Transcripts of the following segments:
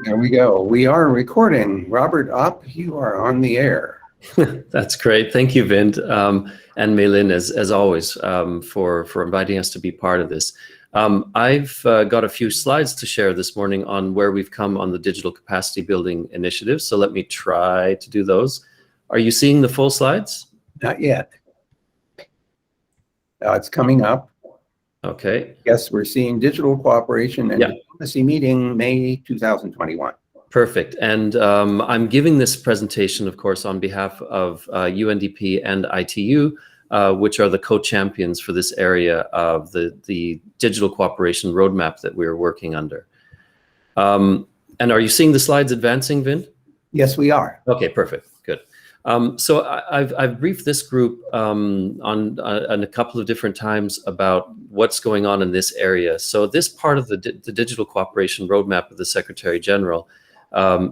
There we go. We are recording. Robert Opp, you are on the air. That's great. Thank you, Vint, and Mei-Lin, as always, for inviting us to be part of this. I've got a few slides to share this morning on where we've come on the digital capacity building initiative. So let me try to do those. Are you seeing the full slides? Not yet. It's coming up. Okay. Yes, we're seeing digital cooperation and diplomacy meeting May 2021. Perfect. And I'm giving this presentation, of course, on behalf of UNDP and ITU, which are the co-champions for this area of the digital cooperation roadmap that we're working under. And are you seeing the slides advancing, Vint? Yes, we are. Okay, perfect. Good. So I've briefed this group on a couple of different times about what's going on in this area. So this part of the digital cooperation roadmap of the Secretary General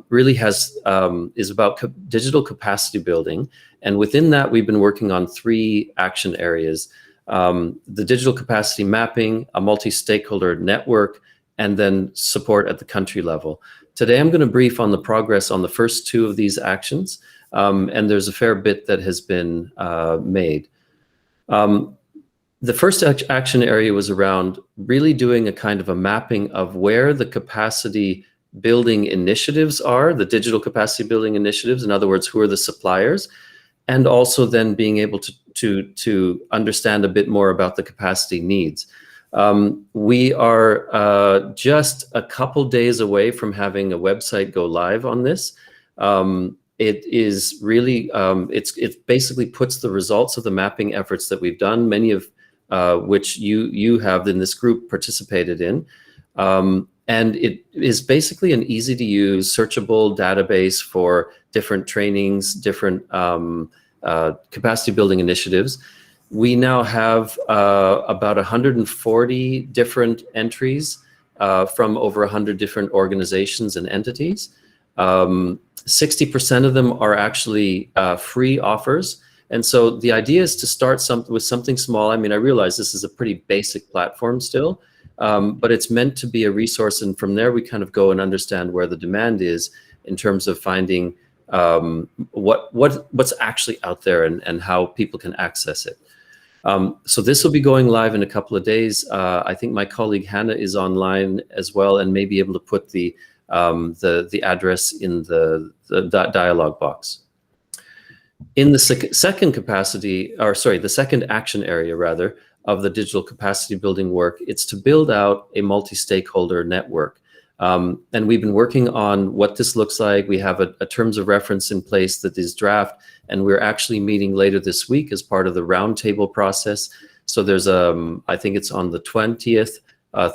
really is about digital capacity building. And within that, we've been working on 3 action areas: the digital capacity mapping, a multi-stakeholder network, and then support at the country level. Today, I'm going to brief on the progress on the first 2 of these actions. And there's a fair bit that has been made. The first action area was around really doing a kind of a mapping of where the capacity building initiatives are, the digital capacity building initiatives, in other words, who are the suppliers, and also then being able to understand a bit more about the capacity needs. We are just a couple days away from having a website go live on this. It is really, it basically puts the results of the mapping efforts that we've done, many of which you have in this group participated in. And it is basically an easy to use, searchable database for different trainings, different capacity building initiatives. We now have about 140 different entries from over 100 different organizations and entities. 60% of them are actually free offers. And so the idea is to start with something small. I mean, I realize this is a pretty basic platform still, but it's meant to be a resource. And from there, we kind of go and understand where the demand is in terms of finding what's actually out there and how people can access it. So this will be going live in a couple of days. I think my colleague Hannah is online as well and may be able to put the address in the dialog box. In the second action area rather of the digital capacity building work, it's to build out a multi-stakeholder network. And we've been working on what this looks like. We have a terms of reference in place that is draft, and we're actually meeting later this week as part of the roundtable process. So there's I think it's on the 20th,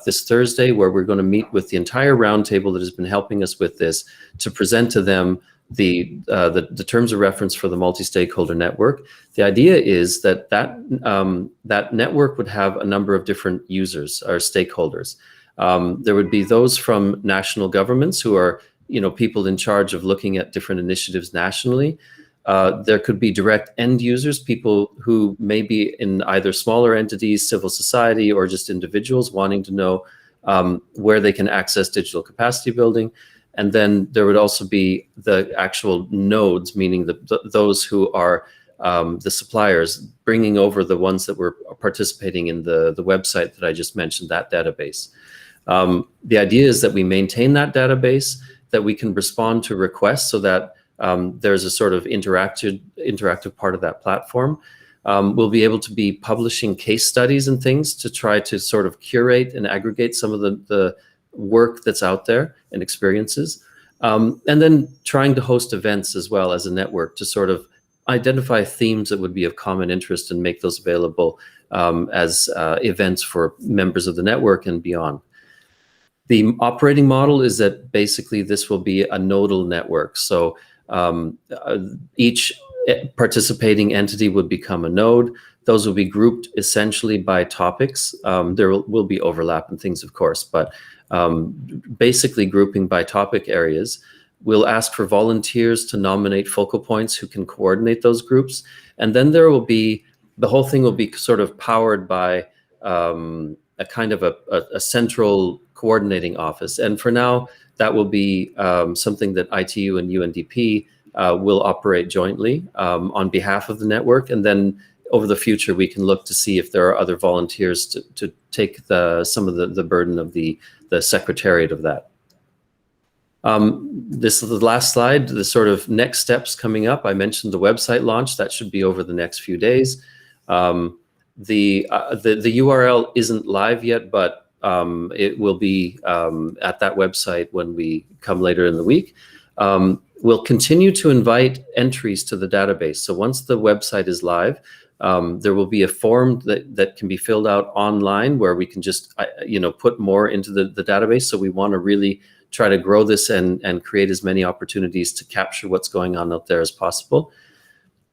this Thursday, where we're going to meet with the entire roundtable that has been helping us with this to present to them the terms of reference for the multi-stakeholder network. The idea is that that network would have a number of different users or stakeholders. There would be those from national governments who are, people in charge of looking at different initiatives nationally. There could be direct end users, people who may be in either smaller entities, civil society, or just individuals wanting to know where they can access digital capacity building. And then there would also be the actual nodes, meaning those who are the suppliers, bringing over the ones that were participating in the website that I just mentioned, that database. The idea is that we maintain that database, that we can respond to requests so that there's a sort of interactive part of that platform. We'll be able to be publishing case studies and things to try to sort of curate and aggregate some of the work that's out there and experiences. And then trying to host events as well as a network to sort of identify themes that would be of common interest and make those available as events for members of the network and beyond. The operating model is that basically this will be a nodal network. So each participating entity would become a node. Those will be grouped essentially by topics. There will be overlap and things, of course, but basically grouping by topic areas. We'll ask for volunteers to nominate focal points who can coordinate those groups. And then there will be, the whole thing will be sort of powered by a kind of a central coordinating office. And for now, that will be something that ITU and UNDP will operate jointly on behalf of the network. And then over the future, we can look to see if there are other volunteers to take some of the burden of the secretariat of that. This is the last slide, the sort of next steps coming up. I mentioned the website launch. That should be over the next few days. The URL isn't live yet, but it will be at that website when we come later in the week. We'll continue to invite entries to the database. So once the website is live, there will be a form that can be filled out online where we can just put more into the database. So we want to really try to grow this and create as many opportunities to capture what's going on out there as possible.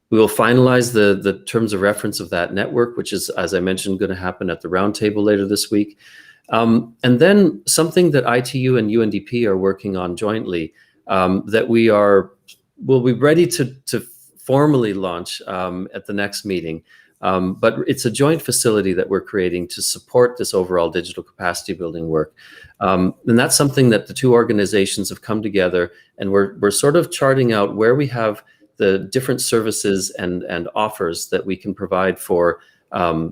We will finalize the terms of reference of that network, which is, as I mentioned, going to happen at the roundtable later this week. And then something that ITU and UNDP are working on jointly that will be ready to formally launch at the next meeting. But it's a joint facility that we're creating to support this overall digital capacity building work. And that's something that the two organizations have come together, and we're sort of charting out where we have the different services and offers that we can provide for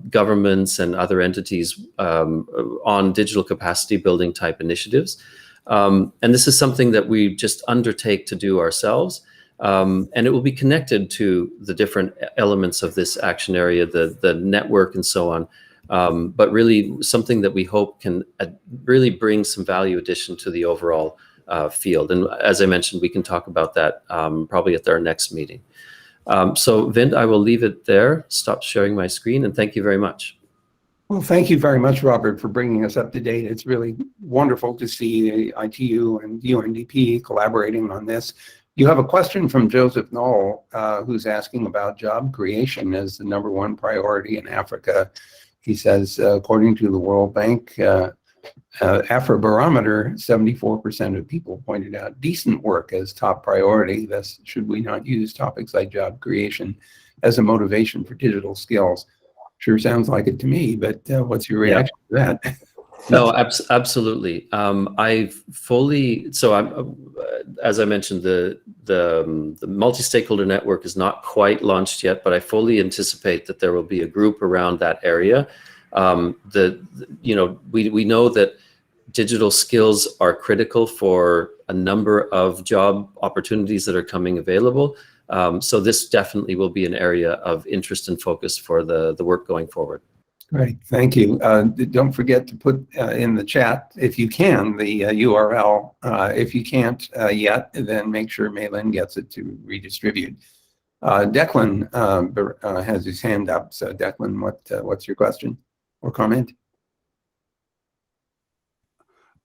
governments and other entities on digital capacity building type initiatives. And this is something that we just undertake to do ourselves. And it will be connected to the different elements of this action area, the network and so on. But really something that we hope can really bring some value addition to the overall field. And as I mentioned, we can talk about that probably at our next meeting. So Vint, I will leave it there, stop sharing my screen, and thank you very much. Well, thank you very much, Robert, for bringing us up to date. It's really wonderful to see ITU and UNDP collaborating on this. You have a question from Joseph Knoll, who's asking about job creation as the #1 priority in Africa. He says, according to the World Bank Afrobarometer, 74% of people pointed out decent work as top priority. Thus, should we not use topics like job creation as a motivation for digital skills? Sure sounds like it to me, but what's your reaction to that? No, absolutely. As I mentioned, the multi-stakeholder network is not quite launched yet, but I fully anticipate that there will be a group around that area. We know that digital skills are critical for a number of job opportunities that are coming available. So this definitely will be an area of interest and focus for the work going forward. Great, thank you. Don't forget to put in the chat, if you can, the URL. If you can't yet, then make sure Malin gets it to redistribute. Declan has his hand up. So Declan, what's your question or comment?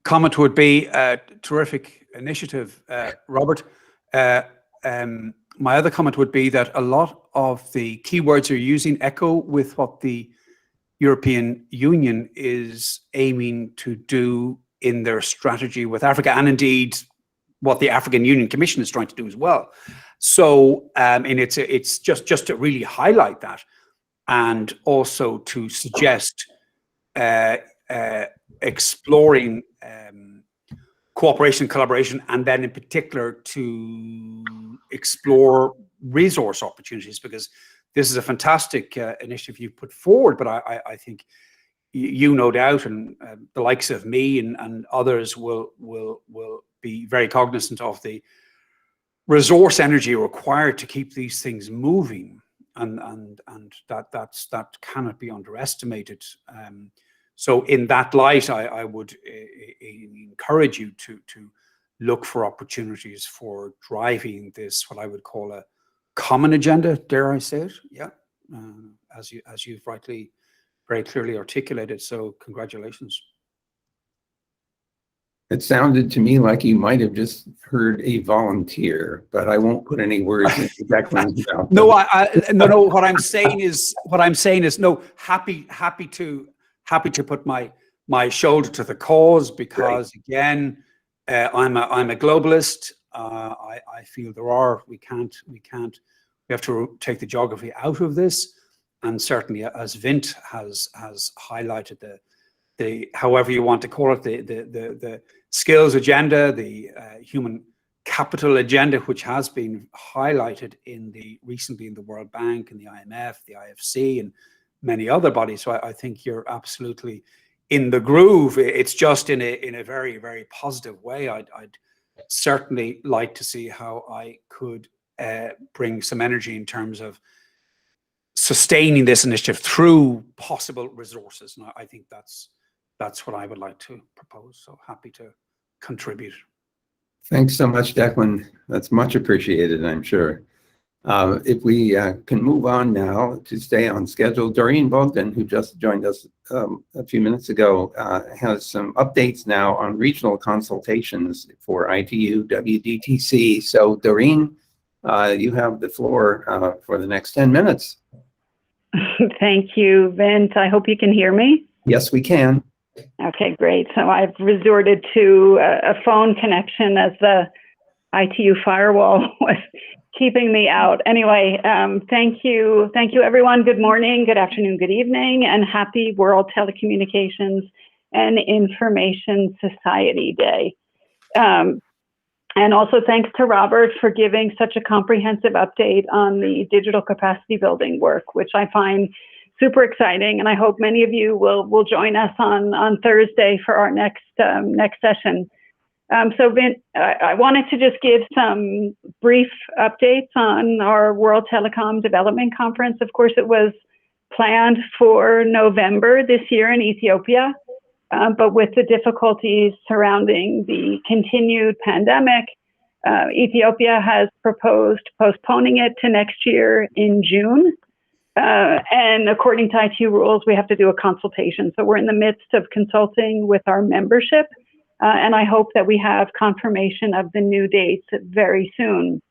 Comment would be a terrific initiative, Robert. My other comment would be that a lot of the keywords you're using echo with what the European Union is aiming to do in their strategy with Africa, and indeed what the African Union Commission is trying to do as well. So, and it's just to really highlight that, and also to suggest exploring cooperation, collaboration, and then in particular to explore resource opportunities, because this is a fantastic initiative you've put forward, but I think you no doubt, and the likes of me and others will be very cognizant of the resource energy required to keep these things moving, and that cannot be underestimated. So in that light, I would encourage you to look for opportunities for driving this, what I would call a common agenda, dare I say it? Yeah, as you've rightly, very clearly articulated. So congratulations. It sounded to me like you might have just heard a volunteer, but I won't put any words into Declan's mouth. No, no. What I'm saying is no. Happy to put my shoulder to the cause, because right. Again, I'm a globalist. I feel we have to take the geography out of this, and certainly as Vint has highlighted however you want to call it, the skills agenda, the human capital agenda, which has been highlighted recently in the World Bank and the IMF, the IFC, and many other bodies. So I think you're absolutely in the groove. It's just in a very, very positive way. I'd certainly like to see how I could bring some energy in terms of sustaining this initiative through possible resources. And I think that's what I would like to propose. So happy to contribute. Thanks so much, Declan. That's much appreciated, I'm sure. If we can move on now to stay on schedule, Doreen Bogdan, who just joined us a few minutes ago, has some updates now on regional consultations for ITU WDTC. So Doreen, you have the floor for the next 10 minutes. Thank you, Vince. I hope you can hear me. Yes, we can. Okay, great. So I've resorted to a phone connection as the ITU firewall was keeping me out. Anyway, thank you. Thank you, everyone. Good morning, good afternoon, good evening, and happy World Telecommunications and Information Society Day. And also thanks to Robert for giving such a comprehensive update on the digital capacity building work, which I find super exciting. And I hope many of you will join us on Thursday for our next session. So Vin, I wanted to just give some brief updates on our World Telecom Development Conference. Of course, it was planned for November this year in Ethiopia, but with the difficulties surrounding the continued pandemic, Ethiopia has proposed postponing it to next year in June. And according to ITU rules, we have to do a consultation. So we're in the midst of consulting with our membership. And I hope that we have confirmation of the new dates very soon.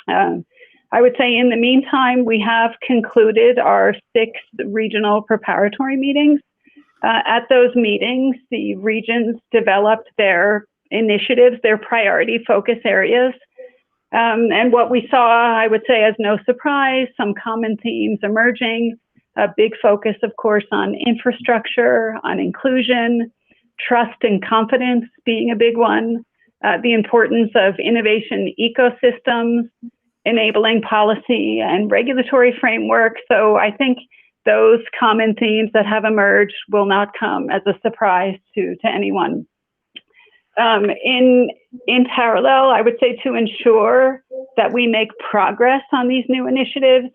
I would say in the meantime, we have concluded our 6 regional preparatory meetings. At those meetings, the regions developed their initiatives, their priority focus areas. And what we saw, I would say as no surprise, some common themes emerging, a big focus, of course, on infrastructure, on inclusion, trust and confidence being a big one, the importance of innovation ecosystems, enabling policy and regulatory framework. So I think those common themes that have emerged will not come as a surprise to anyone. In parallel, I would say to ensure that we make progress on these new initiatives,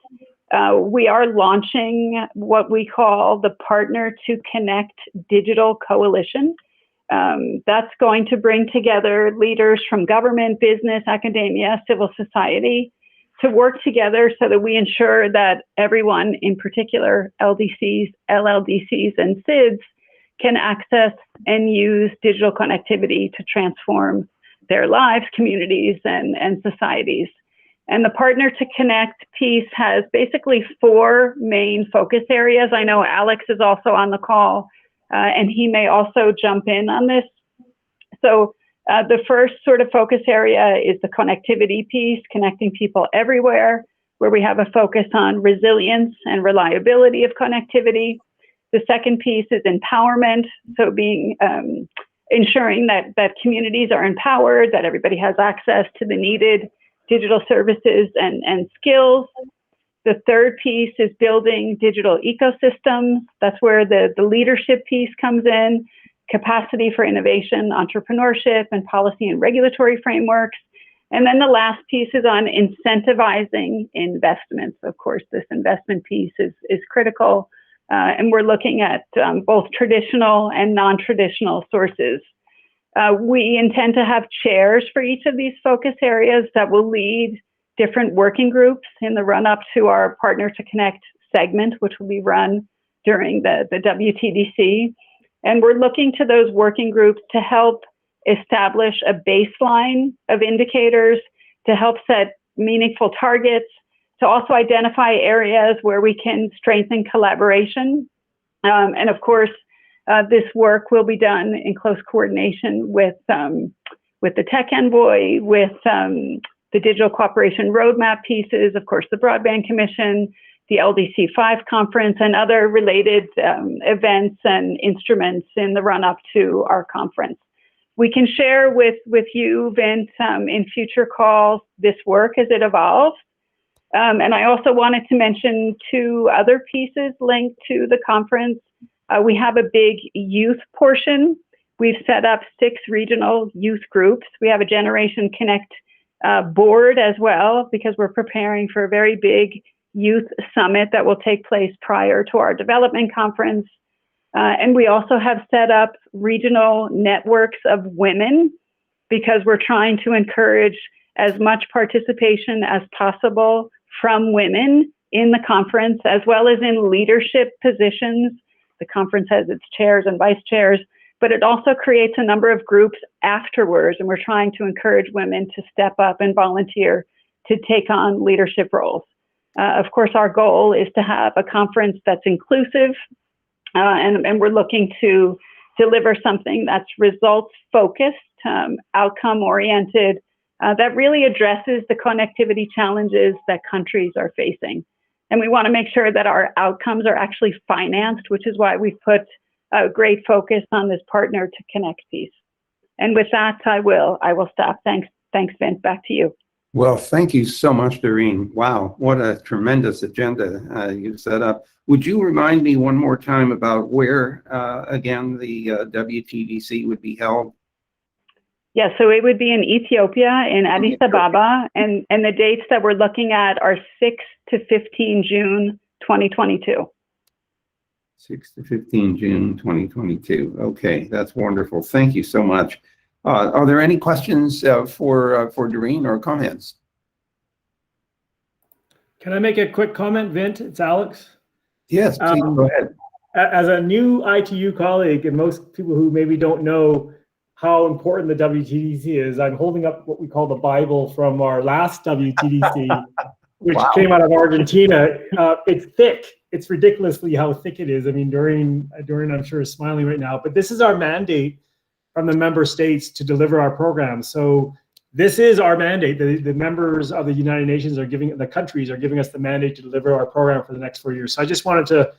we are launching what we call the Partner to Connect Digital Coalition. That's going to bring together leaders from government, business, academia, civil society to work together so that we ensure that everyone, in particular LDCs, LLDCs, and SIDS, can access and use digital connectivity to transform their lives, communities, and societies. And the Partner to Connect piece has basically 4 main focus areas. I know Alex is also on the call, and he may also jump in on this. So the first sort of focus area is the connectivity piece, connecting people everywhere, where we have a focus on resilience and reliability of connectivity. The second piece is empowerment, so being ensuring that communities are empowered, that everybody has access to the needed digital services and skills. The third piece is building digital ecosystems. That's where the leadership piece comes in, capacity for innovation, entrepreneurship, and policy and regulatory frameworks. And then the last piece is on incentivizing investments. Of course, this investment piece is critical. And we're looking at both traditional and non-traditional sources. We intend to have chairs for each of these focus areas that will lead different working groups in the run-up to our Partner to Connect segment, which will be run during the WTDC. And we're looking to those working groups to help establish a baseline of indicators, to help set meaningful targets, to also identify areas where we can strengthen collaboration. And of course, this work will be done in close coordination with the Tech Envoy, with the Digital Cooperation Roadmap pieces, of course, the Broadband Commission, the LDC5 conference, and other related events and instruments in the run-up to our conference. We can share with you, Vint, in future calls, this work as it evolves. And I also wanted to mention 2 other pieces linked to the conference. We have a big youth portion. We've set up 6 regional youth groups. We have a Generation Connect board as well, because we're preparing for a very big youth summit that will take place prior to our development conference. And we also have set up regional networks of women, because we're trying to encourage as much participation as possible from women in the conference, as well as in leadership positions. The conference has its chairs and vice chairs, but it also creates a number of groups afterwards, and we're trying to encourage women to step up and volunteer to take on leadership roles. Of course, our goal is to have a conference that's inclusive, and we're looking to deliver something that's results-focused, outcome-oriented, that really addresses the connectivity challenges that countries are facing. And we want to make sure that our outcomes are actually financed, which is why we've put a great focus on this Partner to Connect piece. And with that, I will stop. Thanks, Vint. Back to you. Well, thank you so much, Doreen. Wow, what a tremendous agenda you've set up. Would you remind me one more time about where, again, the WTDC would be held? Yeah, so it would be in Ethiopia, in Addis Ababa, and the dates that we're looking at are 6 to 15 June 2022. 6 to 15 June 2022. Okay, that's wonderful. Thank you so much. Are there any questions for Doreen or comments? Can I make a quick comment, Vint? It's Alex. Yes, please go ahead. As a new ITU colleague, and most people who maybe don't know how important the WTDC is, I'm holding up what we call the Bible from our last WTDC, which Wow. came out of Argentina. It's thick. It's ridiculously how thick it is. I mean, Doreen, I'm sure, is smiling right now, but this is our mandate from the member states to deliver our program. So this is our mandate. The members of the United Nations the countries are giving us the mandate to deliver our program for the next 4 years. So I just wanted to,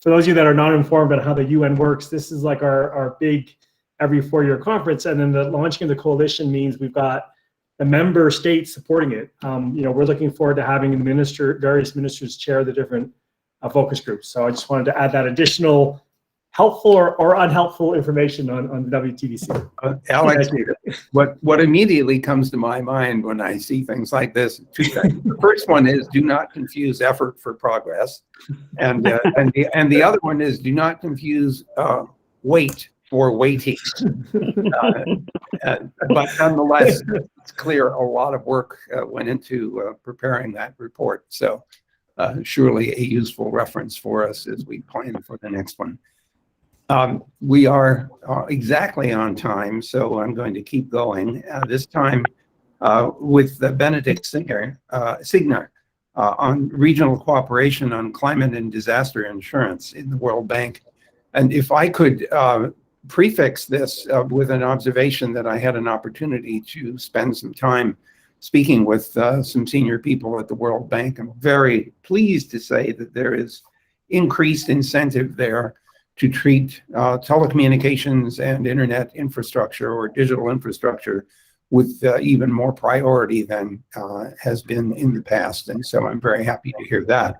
for those of you that are not informed about how the UN works, this is like our big every 4-year conference. And then the launching of the coalition means we've got the member states supporting it. We're looking forward to having various ministers chair the different focus groups. So I just wanted to add that additional helpful or unhelpful information on the WTDC. Alex, what immediately comes to my mind when I see things like this, 2 things. The first one is do not confuse effort for progress, and the other one is do not confuse wait for waiting. But nonetheless, it's clear a lot of work went into preparing that report. So surely a useful reference for us as we plan for the next one. We are exactly on time, so I'm going to keep going. This time with Benedikt Signer on regional cooperation on climate and disaster insurance in the World Bank. And if I could prefix this with an observation that I had an opportunity to spend some time speaking with some senior people at the World Bank. I'm very pleased to say that there is increased incentive there to treat telecommunications and internet infrastructure or digital infrastructure with even more priority than has been in the past. And so I'm very happy to hear that.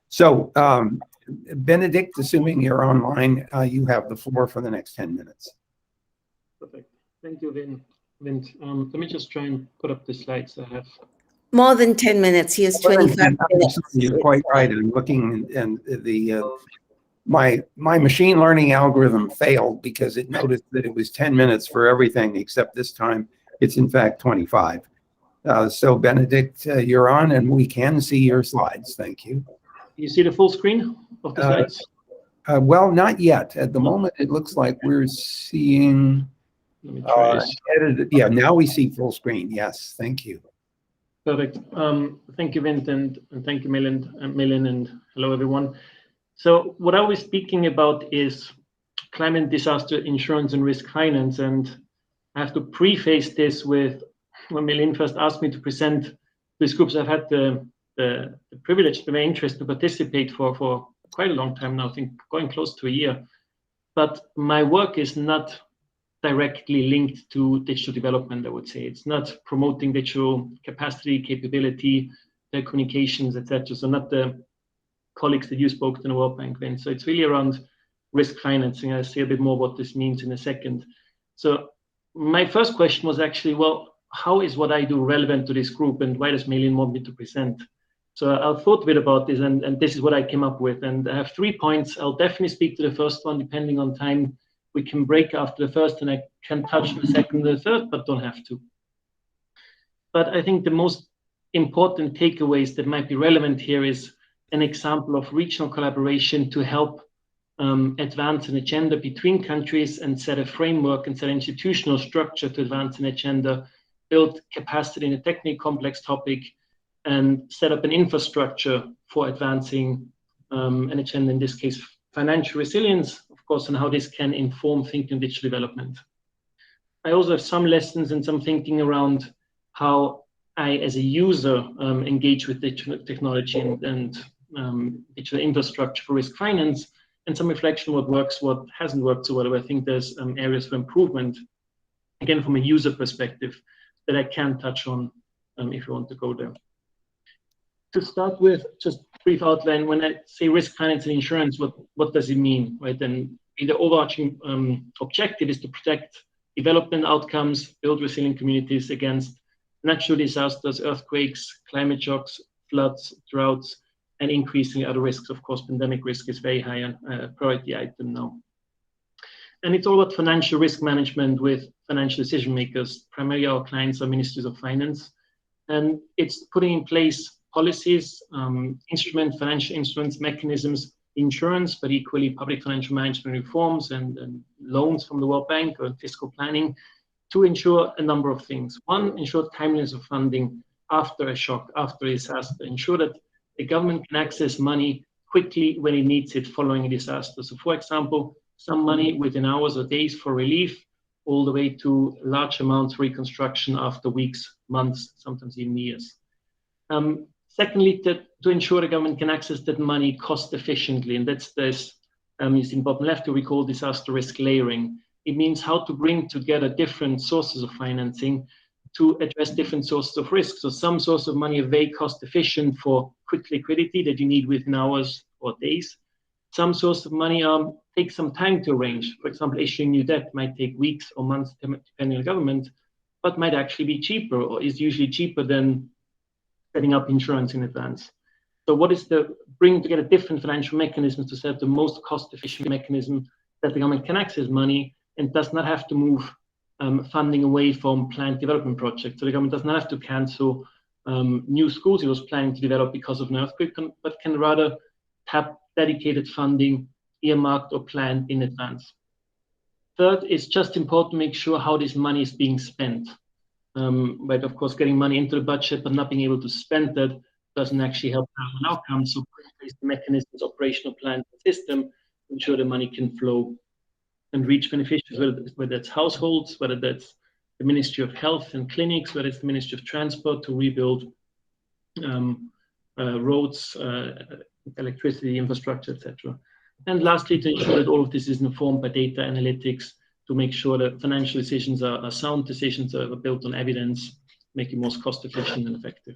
So Benedikt, assuming you're online, you have the floor for the next 10 minutes. Perfect. Thank you, Vint. Let me just try and put up the slides I have. More than 10 minutes. He has 25 minutes. You're quite right. I'm looking, and my machine learning algorithm failed because it noticed that it was 10 minutes for everything, except this time it's in fact 25. So Benedikt, you're on, and we can see your slides. Thank you. You see the full screen of the slides? Well, not yet. At the moment, it looks like we're seeing. Let me try this. Edited. Yeah, now we see full screen. Yes, thank you. Perfect. Thank you, Vint, and thank you, Millen, and hello, everyone. So what I was speaking about is climate disaster insurance and risk finance, and I have to preface this with when Millen first asked me to present these groups. I've had the the privilege, the very interest to participate for quite a long time now, I think going close to a year. But my work is not directly linked to digital development, I would say. It's not promoting digital capacity, capability, communications, etc. So not the colleagues that you spoke to in the World Bank, Vin. So it's really around risk financing. I'll say a bit more what this means in a second. So my first question was actually, well, how is what I do relevant to this group, and why does Malin want me to present? So I thought a bit about this, and this is what I came up with. And I have 3 points. I'll definitely speak to the first one, depending on time. We can break after the first, and I can touch the second and the third, but don't have to. But I think the most important takeaways that might be relevant here is an example of regional collaboration to help advance an agenda between countries and set a framework and set an institutional structure to advance an agenda, build capacity in a technically complex topic, and set up an infrastructure for advancing an agenda, in this case, financial resilience, of course, and how this can inform thinking digital development. I also have some lessons and some thinking around how I, as a user, engage with digital technology and digital infrastructure for risk finance, and some reflection what works, what hasn't worked so well. I think there's areas for improvement, again, from a user perspective, that I can touch on if you want to go there. To start with, just a brief outline. When I say risk finance and insurance, what does it mean, right? And the overarching objective is to protect development outcomes, build resilient communities against natural disasters, earthquakes, climate shocks, floods, droughts, and increasingly other risks. Of course, pandemic risk is very high on a priority item now. And it's all about financial risk management with financial decision makers. Primarily our clients are ministries of finance. And it's putting in place policies, financial instruments, mechanisms, insurance, but equally public financial management reforms and loans from the World Bank or fiscal planning to ensure a number of things. One, ensure timeliness of funding after a shock, after a disaster. Ensure that the government can access money quickly when it needs it following a disaster. So for example, some money within hours or days for relief, all the way to large amounts for reconstruction after weeks, months, sometimes even years. Secondly, to ensure the government can access that money cost efficiently, and that's this, you see in bottom left, we call disaster risk layering. It means how to bring together different sources of financing to address different sources of risk. So some source of money are very cost efficient for quick liquidity that you need within hours or days. Some source of money take some time to arrange. For example, issuing new debt might take weeks or months depending on the government, but might actually be cheaper, or is usually cheaper than setting up insurance in advance. So what is bringing together different financial mechanisms to set up the most cost-efficient mechanism that the government can access money and does not have to move funding away from planned development projects. So the government does not have to cancel new schools it was planning to develop because of an earthquake, but can rather tap dedicated funding earmarked or planned in advance. Third, it's just important to make sure how this money is being spent. But of course, getting money into the budget but not being able to spend that doesn't actually help have an outcome. So put in place the mechanisms, operational plan, system to ensure the money can flow and reach beneficiaries, whether that's households, whether that's the Ministry of Health and clinics, whether it's the Ministry of Transport to rebuild roads, electricity, infrastructure, etc. And lastly, to ensure that all of this is informed by data analytics to make sure that financial decisions are sound decisions, are built on evidence, make it most cost efficient and effective.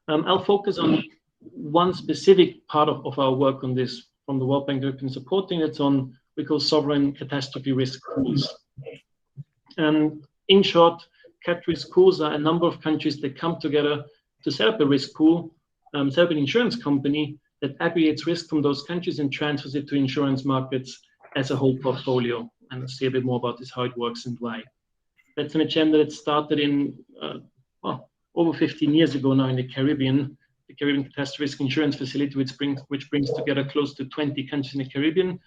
I'll focus on one specific part of our work on this from the World Bank Group in supporting. It's on we call sovereign catastrophe risk pools. And in short, cat risk pools are a number of countries that come together to set up a risk pool, set up an insurance company that aggregates risk from those countries and transfers it to insurance markets as a whole portfolio. And I'll say a bit more about this, how it works and why. That's an agenda that started in over 15 years ago now in the Caribbean Catastrophe Risk Insurance Facility, which brings together close to 20 countries in the Caribbean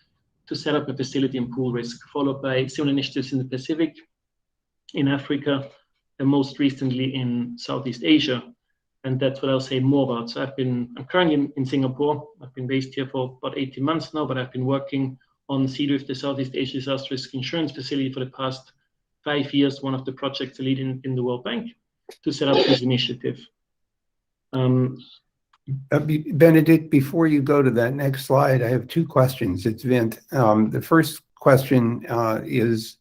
to set up a facility and pool risk, followed by similar initiatives in the Pacific, in Africa, and most recently in Southeast Asia. And that's what I'll say more about. So I'm currently in Singapore. I've been based here for about 18 months now, but I've been working on CDRIF, the Southeast Asia Disaster Risk Insurance Facility, for the past 5 years, one of the projects lead in the World Bank, to set up this initiative. Benedict, before you go to that next slide, I have two questions. It's Vint. The first question is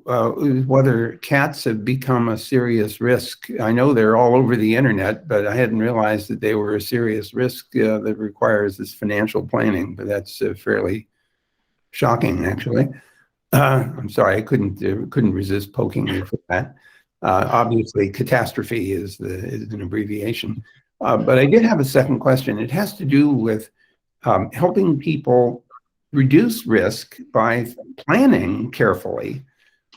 whether cats have become a serious risk. I know they're all over the internet, but I hadn't realized that they were a serious risk that requires this financial planning, but that's fairly shocking, actually. I'm sorry, I couldn't resist poking you for that. Obviously, catastrophe is an abbreviation. But I did have a second question. It has to do with helping people reduce risk by planning carefully,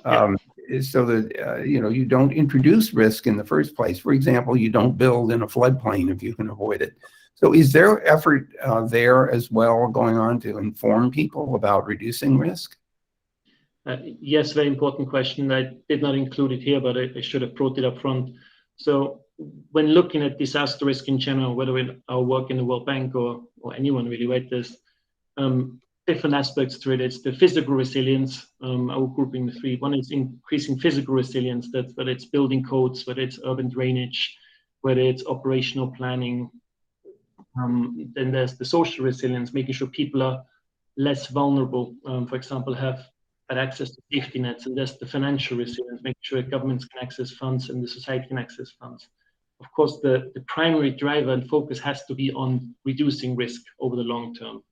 so that you don't introduce risk in the first place. For example, you don't build in a floodplain if you can avoid it. So is there effort there as well going on to inform people about reducing risk? Yes, very important question. I did not include it here, but I should have brought it up front. So when looking at disaster risk in general, whether in our work in the World Bank or anyone really, right, there's different aspects to it. It's the physical resilience, our grouping the three. One is increasing physical resilience, that whether it's building codes, whether it's urban drainage, whether it's operational planning. Then there's the social resilience, making sure people are less vulnerable, for example, have access to safety nets. And there's the financial resilience, making sure governments can access funds and the society can access funds. Of course, the primary driver and focus has to be on reducing risk over the long term.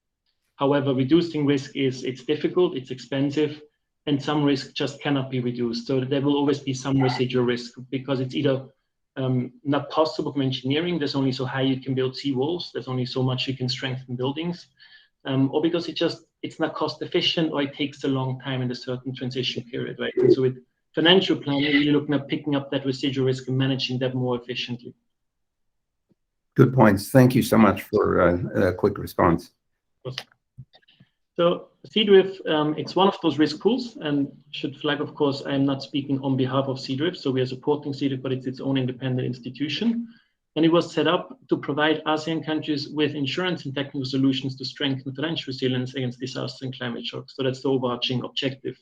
However, reducing risk it's difficult, it's expensive, and some risk just cannot be reduced. So there will always be some residual risk because it's either not possible from engineering, there's only so high you can build seawalls, there's only so much you can strengthen buildings, or because it's not cost efficient, or it takes a long time in a certain transition period, right? And so with financial planning, you're looking at picking up that residual risk and managing that more efficiently. Good points. Thank you so much for a quick response. So CDRIF, it's one of those risk pools, and should flag, of course, I am not speaking on behalf of CDRIF, so we are supporting CDRIF, but it's its own independent institution. And it was set up to provide ASEAN countries with insurance and technical solutions to strengthen financial resilience against disaster and climate shock. So that's the overarching objective.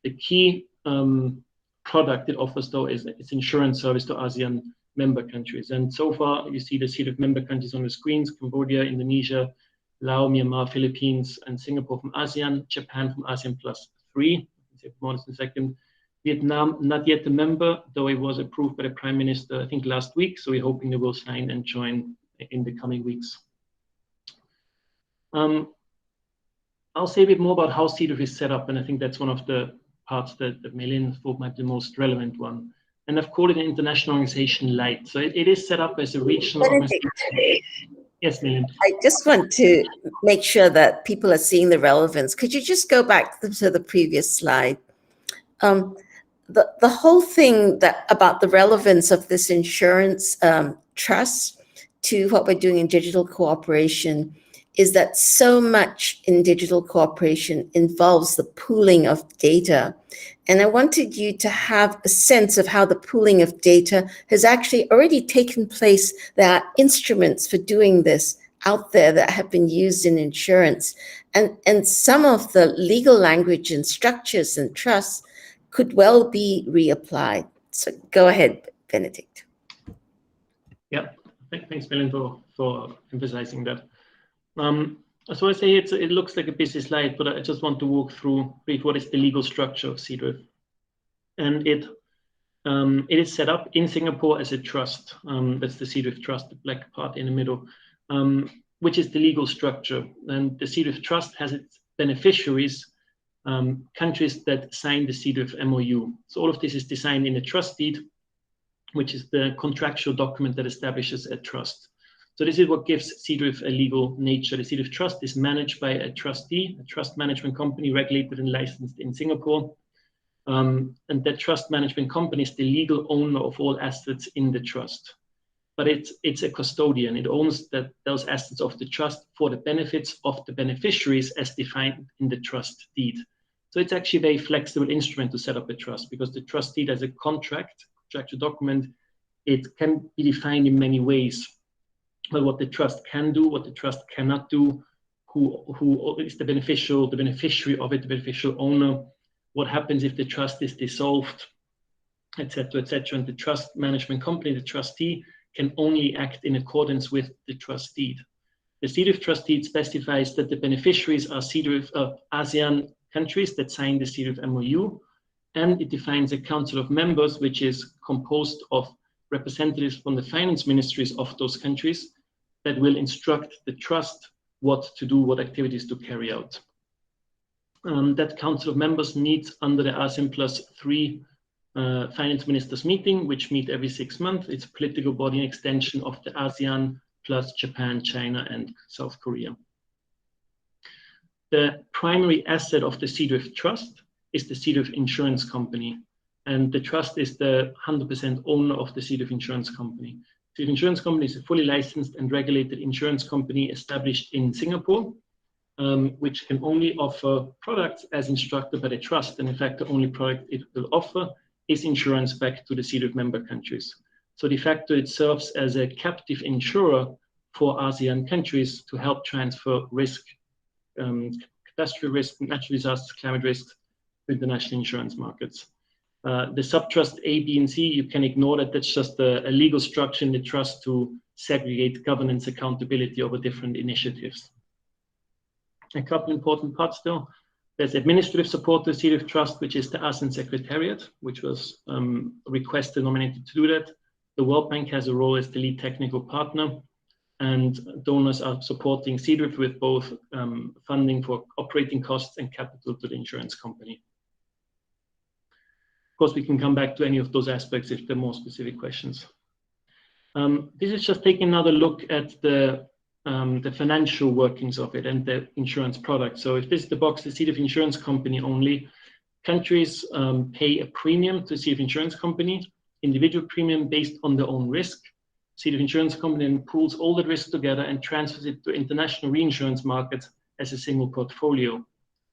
The key product it offers, though, is its insurance service to ASEAN member countries. And so far, you see the CDRIF member countries on the screens: Cambodia, Indonesia, Laos, Myanmar, Philippines, and Singapore from ASEAN, Japan from ASEAN +3, I'll say more in a second. Vietnam, not yet a member, though it was approved by the Prime Minister, I think, last week. So we're hoping they will sign and join in the coming weeks. I'll say a bit more about how CDRIF is set up, and I think that's one of the parts that Mei-Lin thought might be the most relevant one. And I've called it an international organization light. So it is set up as a regional organization. Yes, Mei-Lin. I just want to make sure that people are seeing the relevance. Could you just go back to the previous slide? The whole thing about the relevance of this insurance trust to what we're doing in digital cooperation is that so much in digital cooperation involves the pooling of data. And I wanted you to have a sense of how the pooling of data has actually already taken place. There are instruments for doing this out there that have been used in insurance. And some of the legal language and structures and trusts could well be reapplied. So go ahead, Benedict. Yeah, thanks, Mei-Lin, for emphasizing that. So I say it looks like a busy slide, but I just want to walk through brief what is the legal structure of CDRIF. And it is set up in Singapore as a trust. That's the CDRIF trust, the black part in the middle, which is the legal structure. And the CDRIF trust has its beneficiaries, countries that sign the CDRIF MOU. So all of this is designed in a trust deed, which is the contractual document that establishes a trust. So this is what gives CDRIF a legal nature. The CDRIF trust is managed by a trustee, a trust management company regulated and licensed in Singapore. And that trust management company is the legal owner of all assets in the trust. But it's a custodian. It owns those assets of the trust for the benefits of the beneficiaries as defined in the trust deed. So it's actually a very flexible instrument to set up a trust, because the trust deed as a contractual document, it can be defined in many ways. But what the trust can do, what the trust cannot do, who is the beneficiary of it, the beneficial owner, what happens if the trust is dissolved, etc., etc. And the trust management company, the trustee, can only act in accordance with the trust deed. The CEDIF trust deed specifies that the beneficiaries are CEDIF ASEAN countries that signed the CEDIF MOU, and it defines a council of members, which is composed of representatives from the finance ministries of those countries that will instruct the trust what to do, what activities to carry out. That council of members meets under the ASEAN +3 finance ministers meeting, which meet every 6 months. It's a political body extension of the ASEAN plus Japan, China, and South Korea. The primary asset of the CEDIF trust is the CEDIF insurance company, and the trust is the 100% owner of the CEDIF insurance company. CEDIF insurance company is a fully licensed and regulated insurance company established in Singapore, which can only offer products as instructed by the trust. And in fact, the only product it will offer is insurance back to the CEDIF member countries. So de facto, it serves as a captive insurer for ASEAN countries to help transfer risk, catastrophe risk, natural disasters, climate risks to international insurance markets. The subtrust A, B, and C, you can ignore that. That's just a legal structure in the trust to segregate governance accountability over different initiatives. A couple important parts though. There's administrative support to CEDIF Trust, which is the ASEAN Secretariat, which was requested, nominated to do that. The World Bank has a role as the lead technical partner, and donors are supporting CEDIF with both funding for operating costs and capital to the insurance company. Of course, we can come back to any of those aspects if there are more specific questions. This is just taking another look at the financial workings of it and the insurance product. So if this is the box, the CEDIF insurance company only, countries pay a premium to CEDIF insurance company, individual premium based on their own risk. CEDIF insurance company then pools all the risk together and transfers it to international reinsurance markets as a single portfolio.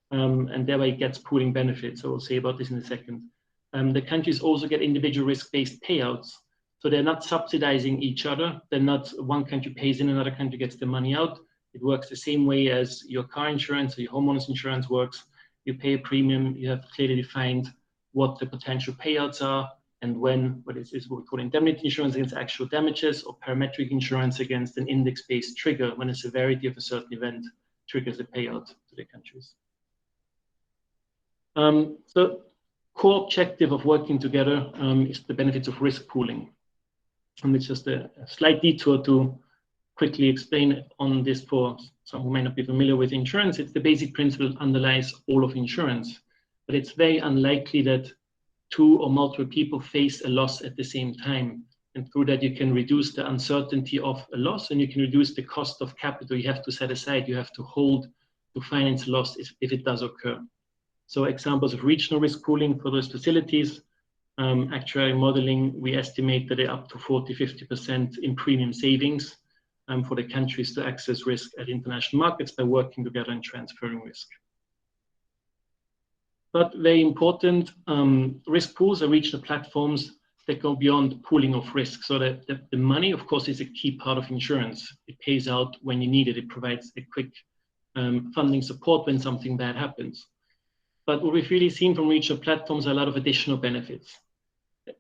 And thereby it gets pooling benefits. So we'll say about this in a second. The countries also get individual risk-based payouts. So they're not subsidizing each other. They're not one country pays in, another country gets the money out. It works the same way as your car insurance or your homeowner's insurance works. You pay a premium, you have clearly defined what the potential payouts are and when, what is what we call indemnity insurance against actual damages, or parametric insurance against an index-based trigger when the severity of a certain event triggers a payout to the countries. So core objective of working together is the benefits of risk pooling. And it's just a slight detour to quickly explain on this for some who may not be familiar with insurance. It's the basic principle that underlies all of insurance, but it's very unlikely that two or multiple people face a loss at the same time. And through that, you can reduce the uncertainty of a loss, and you can reduce the cost of capital you have to set aside, you have to hold to finance loss if it does occur. So examples of regional risk pooling for those facilities, actuarial modeling, we estimate that up to 40–50% in premium savings for the countries to access risk at international markets by working together and transferring risk. But very important, risk pools are regional platforms that go beyond pooling of risk. So that the money, of course, is a key part of insurance. It pays out when you need it. It provides a quick funding support when something bad happens. But what we've really seen from regional platforms are a lot of additional benefits.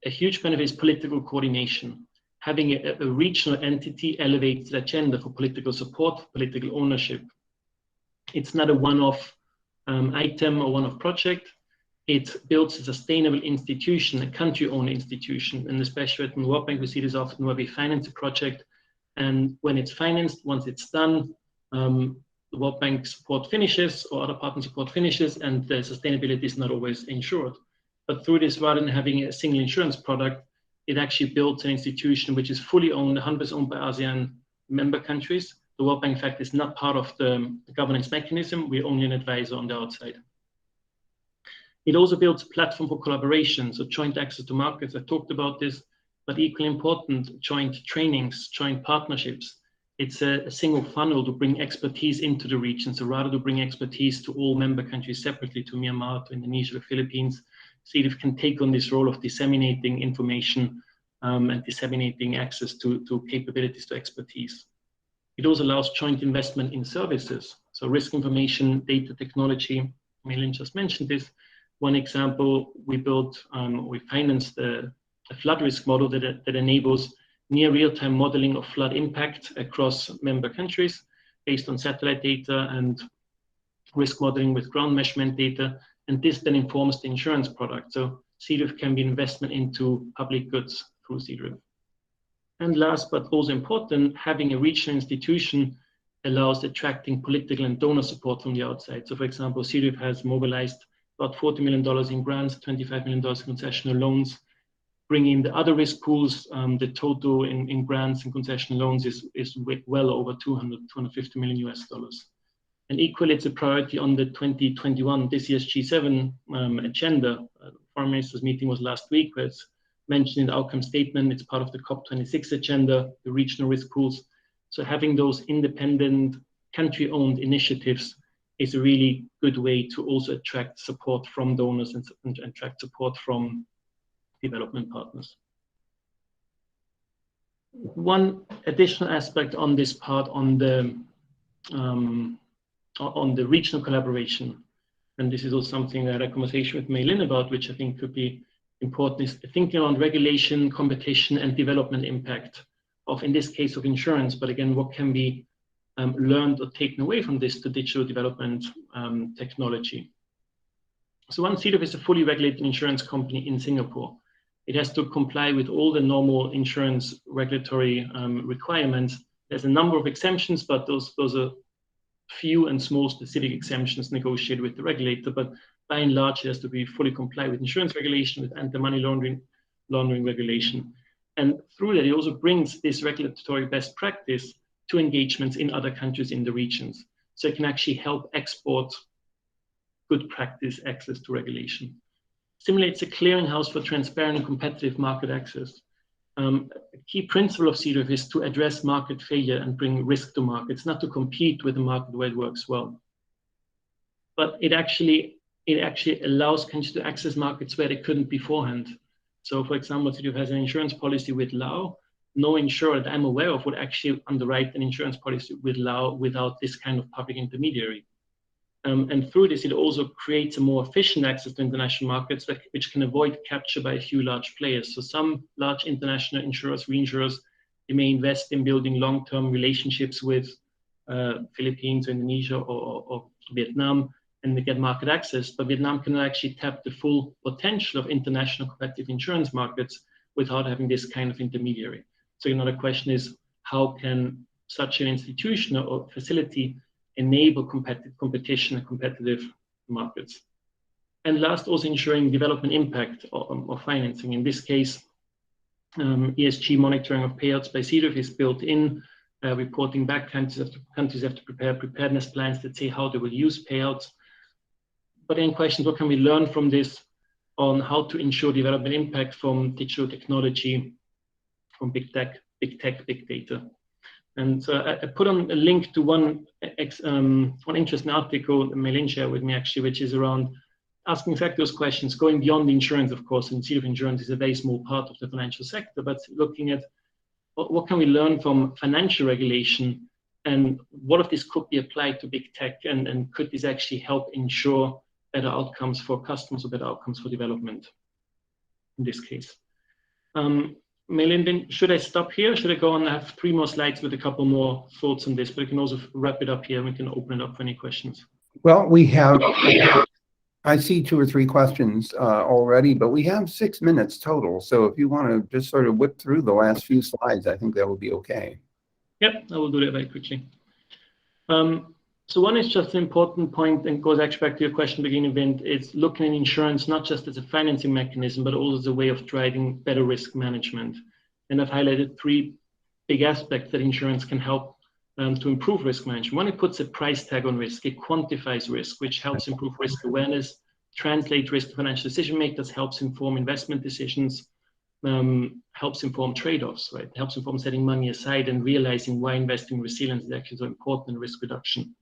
A huge benefit is political coordination. Having a regional entity elevates the agenda for political support, political ownership. It's not a one-off item or one-off project. It builds a sustainable institution, a country-owned institution. And especially at the World Bank, we see this often where we finance a project. And when it's financed, once it's done, the World Bank support finishes or other partner support finishes, and the sustainability is not always ensured. But through this, rather than having a single insurance product, it actually builds an institution which is fully owned, 100% owned by ASEAN member countries. The World Bank, in fact, is not part of the governance mechanism. We're only an advisor on the outside. It also builds a platform for collaboration, so joint access to markets. I talked about this, but equally important, joint trainings, joint partnerships. It's a single funnel to bring expertise into the region. So rather to bring expertise to all member countries separately, to Myanmar, to Indonesia, the Philippines, CEDIF can take on this role of disseminating information and disseminating access to capabilities, to expertise. It also allows joint investment in services. So risk information, data technology, Milin just mentioned this. One example, we financed a flood risk model that enables near real-time modeling of flood impact across member countries based on satellite data and risk modeling with ground measurement data. And this then informs the insurance product. So CDRIF can be investment into public goods through CDRIF. And last but also important, having a regional institution allows attracting political and donor support from the outside. So for example, CDRIF has mobilized about $40 million in grants, $25 million in concessional loans. Bringing the other risk pools, the total in grants and concessional loans is well over $250 million US. And equally, it's a priority on the 2021, this year's G7 agenda. Foreign Ministers meeting was last week, where it's mentioned in the outcome statement. It's part of the COP26 agenda, the regional risk pools. So having those independent country-owned initiatives is a really good way to also attract support from donors and attract support from development partners. One additional aspect on this part on the regional collaboration, and this is also something I had a conversation with Mei Lin about, which I think could be important, is thinking around regulation, competition, and development impact of, in this case, of insurance. But again, what can be learned or taken away from this to digital development technology? So one, CDRIF is a fully regulated insurance company in Singapore. It has to comply with all the normal insurance regulatory requirements. There's a number of exemptions, but those are few and small specific exemptions negotiated with the regulator. But by and large, it has to be fully comply with insurance regulation, with anti-money laundering regulation. And through that, it also brings this regulatory best practice to engagements in other countries in the regions. So it can actually help export good practice access to regulation. Similarly, it's a clearinghouse for transparent and competitive market access. A key principle of CDRIF is to address market failure and bring risk to markets, not to compete with a market where it works well. But it actually allows countries to access markets where they couldn't beforehand. So for example, CDRIF has an insurance policy with Laos. No insurer that I'm aware of would actually underwrite an insurance policy with Laos without this kind of public intermediary. And through this, it also creates a more efficient access to international markets, which can avoid capture by a few large players. So some large international insurers, reinsurers, they may invest in building long-term relationships with Philippines, Indonesia, or Vietnam, and they get market access. But Vietnam cannot actually tap the full potential of international competitive insurance markets without having this kind of intermediary. So another question is, how can such an institution or facility enable competition and competitive markets? And last, also ensuring development impact of financing. In this case, ESG monitoring of payouts by CDRIF is built in, reporting back. Countries have to prepare preparedness plans that say how they will use payouts. But then questions, what can we learn from this on how to ensure development impact from digital technology, from big tech, big data? And so I put on a link to one interesting article that Mei Lin shared with me, actually, which is around asking exactly those questions, going beyond insurance, of course, and CDRIF insurance is a very small part of the financial sector, but looking at what can we learn from financial regulation, and what of this could be applied to big tech, and could this actually help ensure better outcomes for customers or better outcomes for development in this case. Mei Lin, should I stop here? Should I go on? I have 3 more slides with a couple more thoughts on this, but I can also wrap it up here and we can open it up for any questions. Well, I see 2 or 3 questions already, but we have 6 minutes total. So if you want to just sort of whip through the last few slides, I think that will be okay. Yep, I will do that very quickly. So one is just an important point, and goes actually back to your question beginning, Vint, is looking at insurance not just as a financing mechanism, but also as a way of driving better risk management. And I've highlighted 3 big aspects that insurance can help to improve risk management. One, it puts a price tag on risk. It quantifies risk, which helps improve risk awareness, translate risk to financial decision makers, helps inform investment decisions, helps inform trade-offs, right? It helps inform setting money aside and realizing why investing in resilience is actually so important in risk reduction.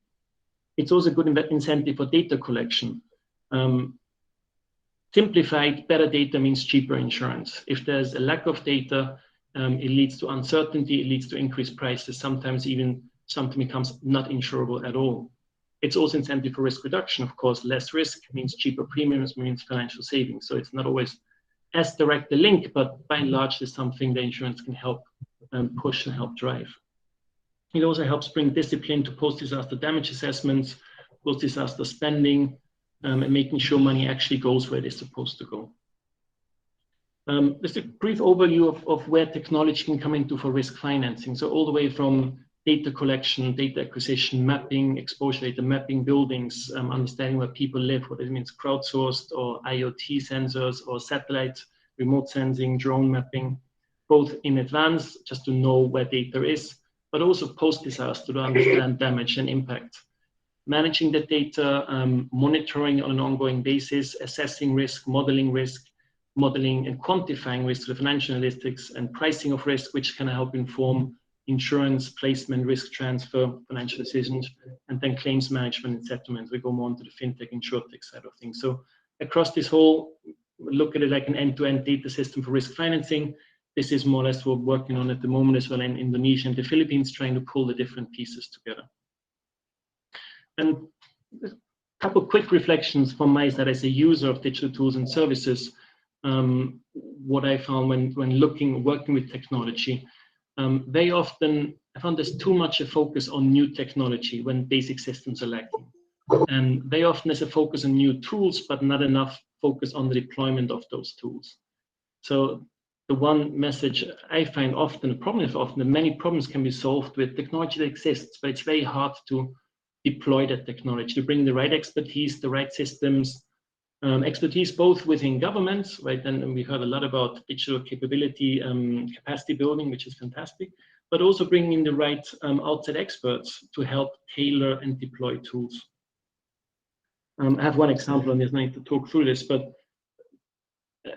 It's also a good incentive for data collection. Simplified, better data means cheaper insurance. If there's a lack of data, it leads to uncertainty, it leads to increased prices, sometimes even something becomes not insurable at all. It's also incentive for risk reduction, of course. Less risk means cheaper premiums, means financial savings. So it's not always as direct a link, but by and large, it's something the insurance can help push and help drive. It also helps bring discipline to post-disaster damage assessments, post-disaster spending, and making sure money actually goes where it is supposed to go. Just a brief overview of where technology can come into for risk financing. So all the way from data collection, data acquisition, mapping, exposure data mapping, buildings, understanding where people live, what it means crowdsourced or IoT sensors or satellite, remote sensing, drone mapping, both in advance just to know where data is, but also post-disaster to understand damage and impact. Managing the data, monitoring on an ongoing basis, assessing risk, modeling and quantifying risk to the financial analytics and pricing of risk, which can help inform insurance, placement, risk transfer, financial decisions, and then claims management and settlements. We go more into the fintech, insurtech side of things. So across this whole, look at it like an end-to-end data system for risk financing. This is more or less what we're working on at the moment as well in Indonesia and the Philippines, trying to pull the different pieces together. And a couple of quick reflections from my side as a user of digital tools and services. What I found when working with technology, very often I found there's too much a focus on new technology when basic systems are lacking. And very often there's a focus on new tools, but not enough focus on the deployment of those tools. So the one message I find often, the problem is often that many problems can be solved with technology that exists, but it's very hard to deploy that technology, to bring the right expertise, the right systems, expertise both within governments, right? And we heard a lot about digital capability, capacity building, which is fantastic, but also bringing in the right outside experts to help tailor and deploy tools. I have one example on this, I need to talk through this, but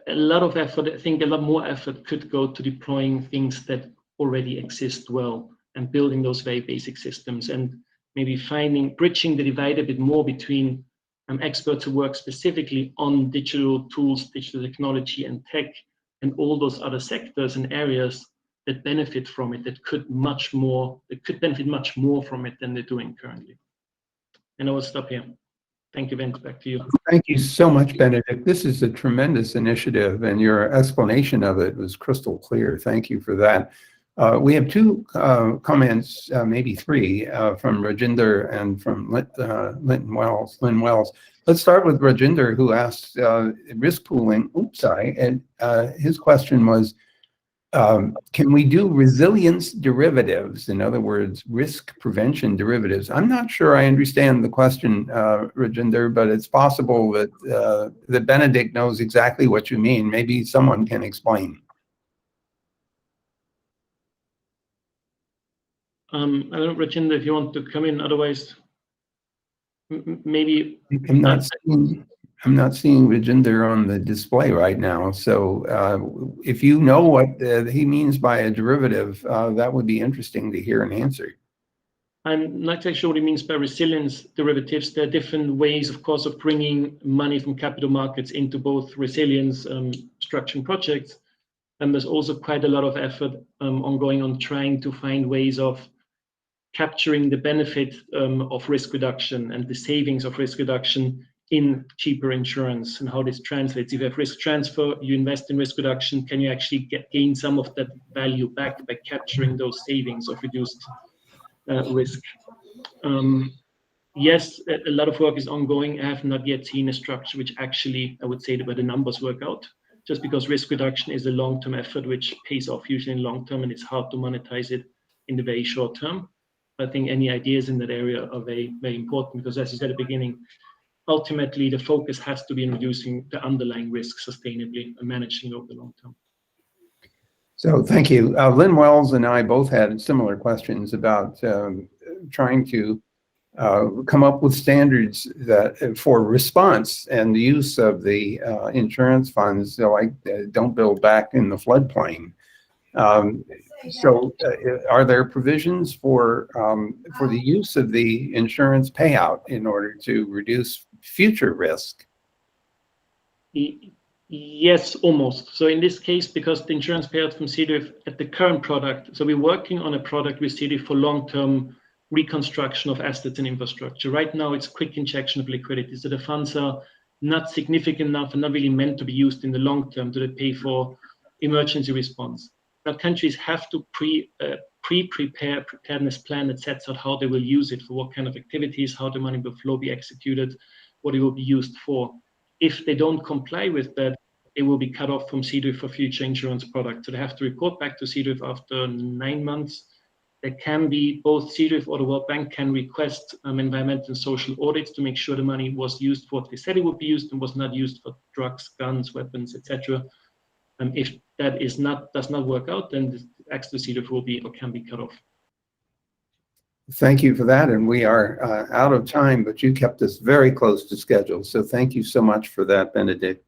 a lot of effort, I think a lot more effort could go to deploying things that already exist well and building those very basic systems, and maybe bridging the divide a bit more between experts who work specifically on digital tools, digital technology and tech, and all those other sectors and areas that benefit from it, that could benefit much more from it than they're doing currently. And I will stop here. Thank you, Vince, back to you. Thank you so much, Benedict. This is a tremendous initiative, and your explanation of it was crystal clear. Thank you for that. We have two comments, maybe three, from Rajinder and from Lynn Wells. Let's start with Rajinder, who asked risk pooling. And his question was, can we do resilience derivatives? In other words, risk prevention derivatives. I'm not sure I understand the question, Rajinder, but it's possible that that Benedict knows exactly what you mean. Maybe someone can explain. I don't know, Rajinder, if you want to come in, otherwise, maybe. I'm not seeing Rajinder on the display right now. So if you know what he means by a derivative, that would be interesting to hear an answer. I'm not exactly sure what he means by resilience derivatives. There are different ways, of course, of bringing money from capital markets into both resilience structuring projects. And there's also quite a lot of effort ongoing on trying to find ways of capturing the benefit of risk reduction and the savings of risk reduction in cheaper insurance, and how this translates. If you have risk transfer, you invest in risk reduction, can you actually gain some of that value back by capturing those savings of reduced risk? Yes, a lot of work is ongoing. I have not yet seen a structure which actually, I would say, where the numbers work out, just because risk reduction is a long-term effort which pays off usually in long term, and it's hard to monetize it in the very short term. I think any ideas in that area are very, very important, because as you said at the beginning, ultimately the focus has to be in reducing the underlying risk sustainably and managing over the long term. So thank you. Lynn Wells and I both had similar questions about trying to come up with standards that for response and the use of the insurance funds, like don't build back in the floodplain. So are there provisions for the use of the insurance payout in order to reduce future risk? Yes, almost. So in this case, because the insurance payout from CDF at the current product, so we're working on a product with CDF for long-term reconstruction of assets and infrastructure. Right now, it's quick injection of liquidity. So the funds are not significant enough and not really meant to be used in the long term to pay for emergency response. But countries have to prepare preparedness plan that sets out how they will use it, for what kind of activities, how the money will flow, be executed, what it will be used for. If they don't comply with that, it will be cut off from CDRIF for future insurance products. So they have to report back to CDRIF after 9 months. There can be both CDRIF or the World Bank can request environmental and social audits to make sure the money was used for what they said it would be used and was not used for drugs, guns, weapons, etc. If that does not work out, then the access to CDRIF will be or can be cut off. Thank you for that, and we are out of time, but you kept us very close to schedule, so thank you so much for that, Benedikt.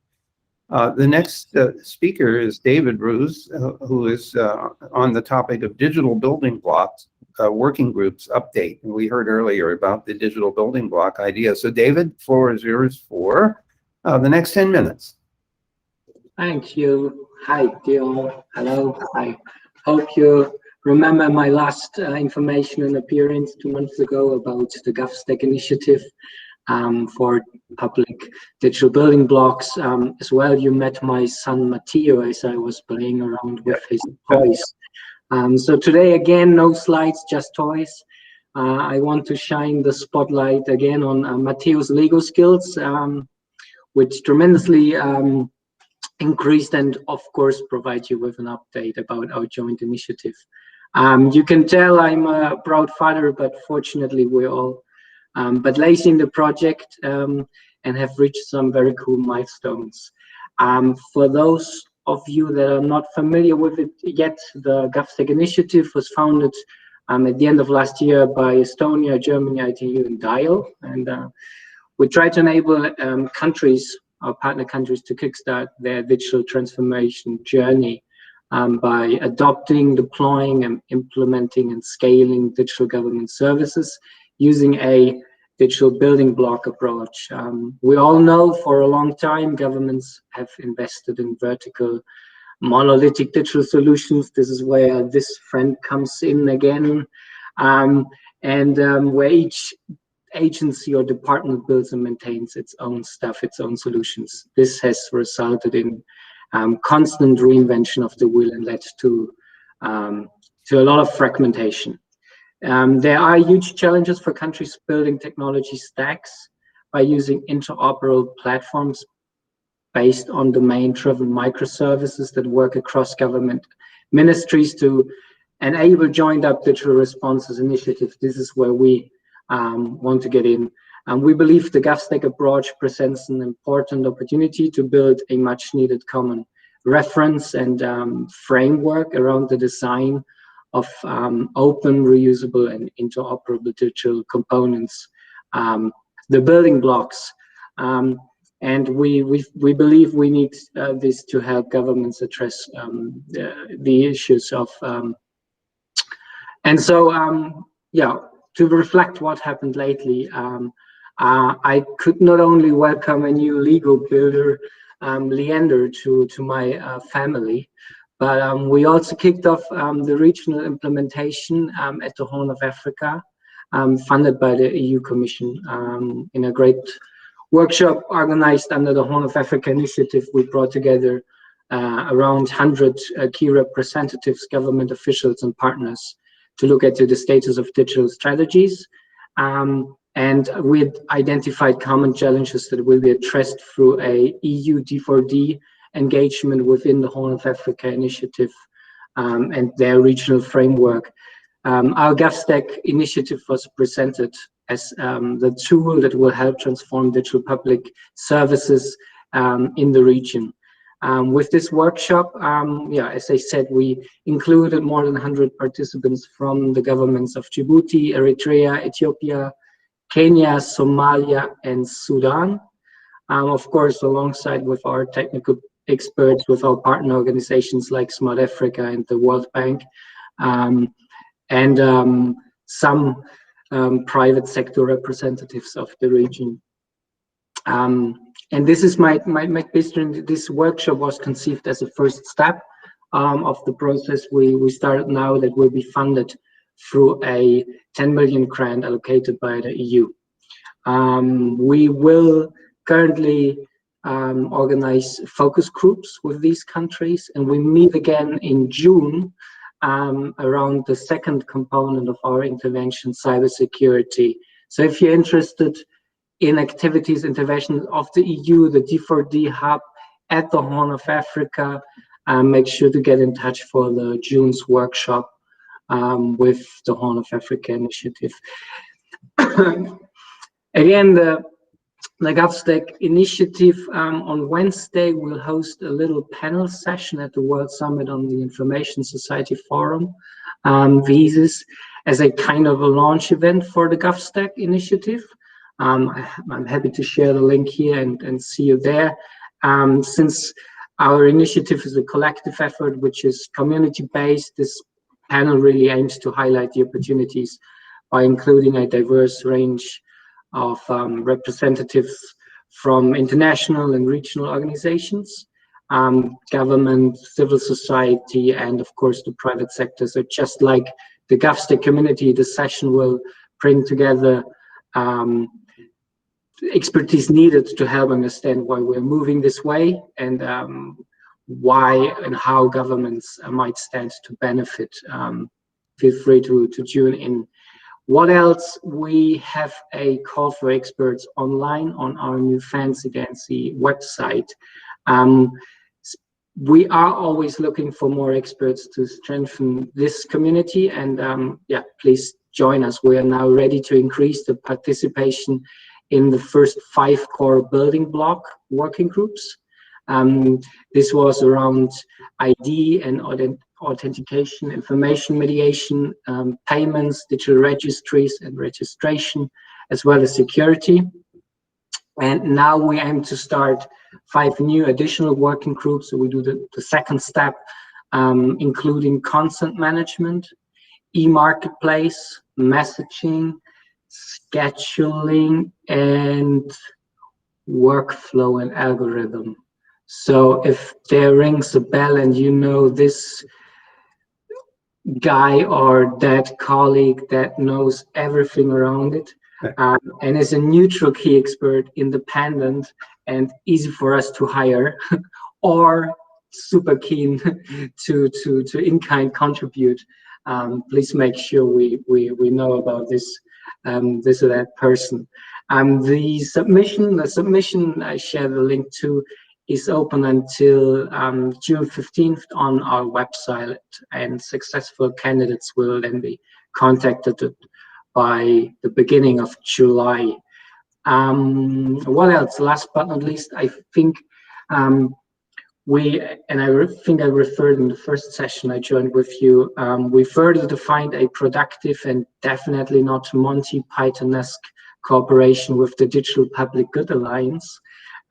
The next speaker is David Roos, who is on the topic of digital building blocks working groups update. And we heard earlier about the digital building block idea. So David, floor is yours for the next 10 minutes. Thank you. Hi, dear. Hello. I hope you remember my last information and appearance 2 months ago about the GovStack initiative for public digital building blocks. As well, you met my son Matteo as I was playing around with his toys. So today, again, no slides, just toys. I want to shine the spotlight again on Matteo's Lego skills, which tremendously increased, and of course provide you with an update about our joint initiative. You can tell I'm a proud father, but fortunately we're all but lazy in the project and have reached some very cool milestones. For those of you that are not familiar with it yet, the GovStack initiative was founded at the end of last year by Estonia, Germany, ITU, and DIAL. And we try to enable countries, our partner countries, to kickstart their digital transformation journey by adopting, deploying, and implementing and scaling digital government services using a digital building block approach. We all know for a long time governments have invested in vertical monolithic digital solutions. This is where this friend comes in again, where each agency or department builds and maintains its own stuff, its own solutions. This has resulted in constant reinvention of the wheel and led to a lot of fragmentation. There are huge challenges for countries building technology stacks by using interoperable platforms based on domain-driven microservices that work across government ministries to enable joined-up digital responses initiatives. This is where we want to get in. We believe the GovStack approach presents an important opportunity to build a much-needed common reference and framework around the design of open, reusable, and interoperable digital components, the building blocks. And we believe we need this to help governments address the issues of, to reflect what happened lately, I could not only welcome a new Lego builder, Leander, to my family, but we also kicked off the regional implementation at the Horn of Africa, funded by the EU Commission. In a great workshop organized under the Horn of Africa initiative, we brought together around 100 key representatives, government officials, and partners to look at the status of digital strategies. And we identified common challenges that will be addressed through a EU D4D engagement within the Horn of Africa initiative and their regional framework. Our GovStack initiative was presented as the tool that will help transform digital public services in the region. With this workshop, as I said, we included more than 100 participants from the governments of Djibouti, Eritrea, Ethiopia, Kenya, Somalia, and Sudan. Of course, alongside with our technical experts, with our partner organizations like Smart Africa and the World Bank, and some private sector representatives of the region. And this is my history. This workshop was conceived as a first step of the process we started now that will be funded through a 10 million grant allocated by the EU. We will currently organize focus groups with these countries, and we meet again in June around the second component of our intervention, cybersecurity. So if you're interested in activities, interventions of the EU, the D4D hub at the Horn of Africa, make sure to get in touch for the June's workshop with the Horn of Africa initiative. Again, the GovStack initiative on Wednesday will host a little panel session at the World Summit on the Information Society Forum, VISIS, as a kind of a launch event for the GovStack initiative. I'm happy to share the link here and see you there. Since our initiative is a collective effort, which is community-based, this panel really aims to highlight the opportunities by including a diverse range of representatives from international and regional organizations, government, civil society, and of course the private sector. So just like the GovStack community, the session will bring together expertise needed to help understand why we're moving this way, and why and how governments might stand to benefit. Feel free to tune in. What else? We have a call for experts online on our new Fancy Dancy website. We are always looking for more experts to strengthen this community, and yeah, please join us. We are now ready to increase the participation in the first 5 core building block working groups. This was around ID and authentication, information mediation, payments, digital registries and registration, as well as security. And now we aim to start 5 new additional working groups. So we do the second step, including consent management, e-marketplace, messaging, scheduling, and workflow and algorithm. So if there rings a bell and you know this guy or that colleague that knows everything around it, and is a neutral key expert, independent and easy for us to hire, or super keen to in-kind contribute, please make sure we know about this this or that person. The submission I share the link to is open until June 15th on our website, and successful candidates will then be contacted by the beginning of July. What else? Last but not least, I think I think I referred in the first session I joined with you, we further defined a productive and definitely not Monty Python-esque cooperation with the Digital Public Good Alliance,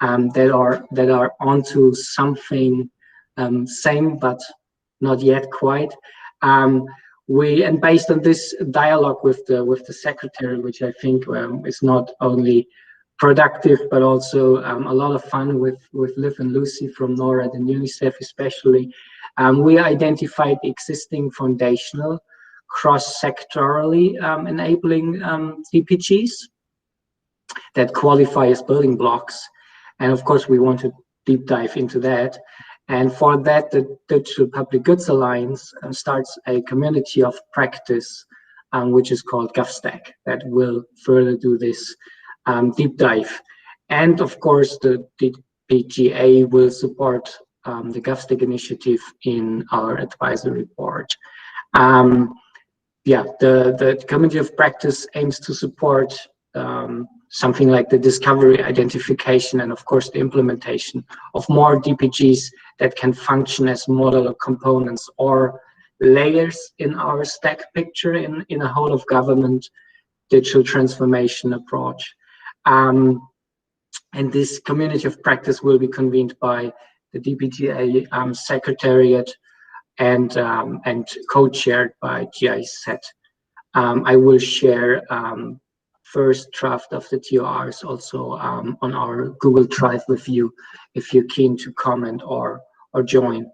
that are onto something same but not yet quite. And based on this dialogue with the secretary, which I think is not only productive but also a lot of fun with Liv and Lucy from NORAD and UNICEF especially, we identified existing foundational cross-sectorally enabling DPGs that qualify as building blocks. And of course, we want to deep dive into that. And for that, the Digital Public Goods Alliance starts a community of practice, which is called GovStack, that will further do this deep dive. And of course, the DPGA will support the GovStack initiative in our advisory board. Yeah, the community of practice aims to support something like the discovery, identification, and of course the implementation of more DPGs that can function as modular components or layers in our stack picture in a whole of government digital transformation approach. And this community of practice will be convened by the DPGA secretariat and co-chaired by GIZ. I will share first draft of the TORs also on our Google Drive with you if you're keen to comment or join.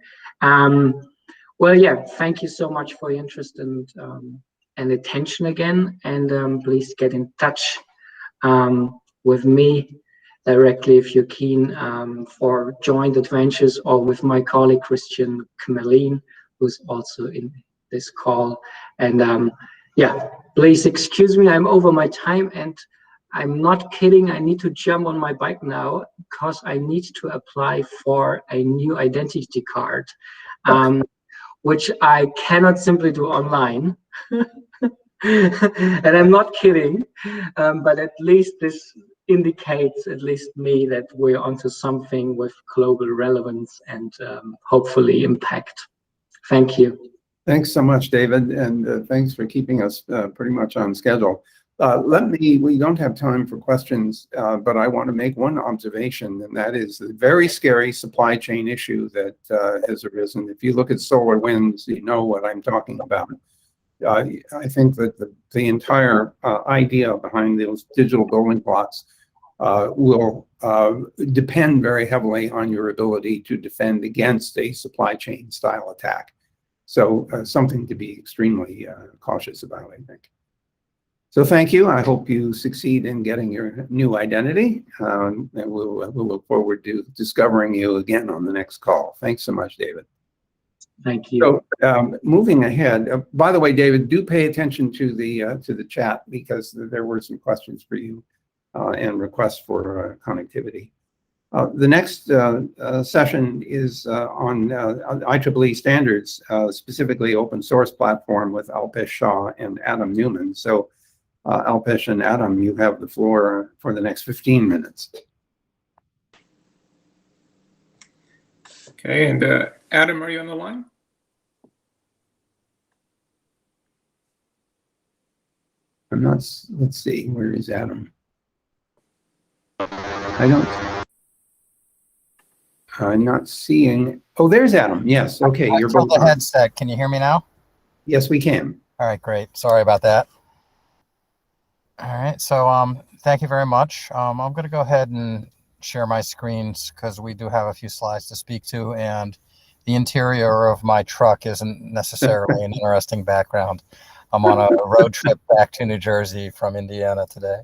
Well, yeah, thank you so much for your interest and attention again, and please get in touch with me directly if you're keen for joint adventures, or with my colleague Christian Kmelin, who's also in this call. And yeah, please excuse me, I'm over my time, and I'm not kidding. I need to jump on my bike now because I need to apply for a new identity card, which I cannot simply do online. And I'm not kidding, but at least this indicates, at least me, that we're onto something with global relevance and hopefully impact. Thank you. Thanks so much, David, and thanks for keeping us pretty much on schedule. We don't have time for questions, but I want to make one observation, and that is the very scary supply chain issue that has arisen. If you look at SolarWinds, you know what I'm talking about. I think that the entire idea behind those digital building blocks will depend very heavily on your ability to defend against a supply chain style attack. So something to be extremely cautious about, I think. So thank you. I hope you succeed in getting your new identity, and we'll look forward to discovering you again on the next call. Thanks so much, David. Thank you. So moving ahead, by the way, David, do pay attention to the chat, because there were some questions for you and requests for connectivity. The next session is on IEEE standards, specifically open source platform, with Alpesh Shah and Adam Newman. So Alpesh and Adam, you have the floor for the next 15 minutes. Okay, and Adam, are you on the line? I'm not, let's see, where is Adam? I'm not seeing, oh, there's Adam, yes, okay. You're both the headset. Can you hear me now? Yes, we can. All right, great. Sorry about that. All right, so thank you very much. I'm going to go ahead and share my screens because we do have a few slides to speak to, and the interior of my truck isn't necessarily an interesting background. I'm on a road trip back to New Jersey from Indiana today.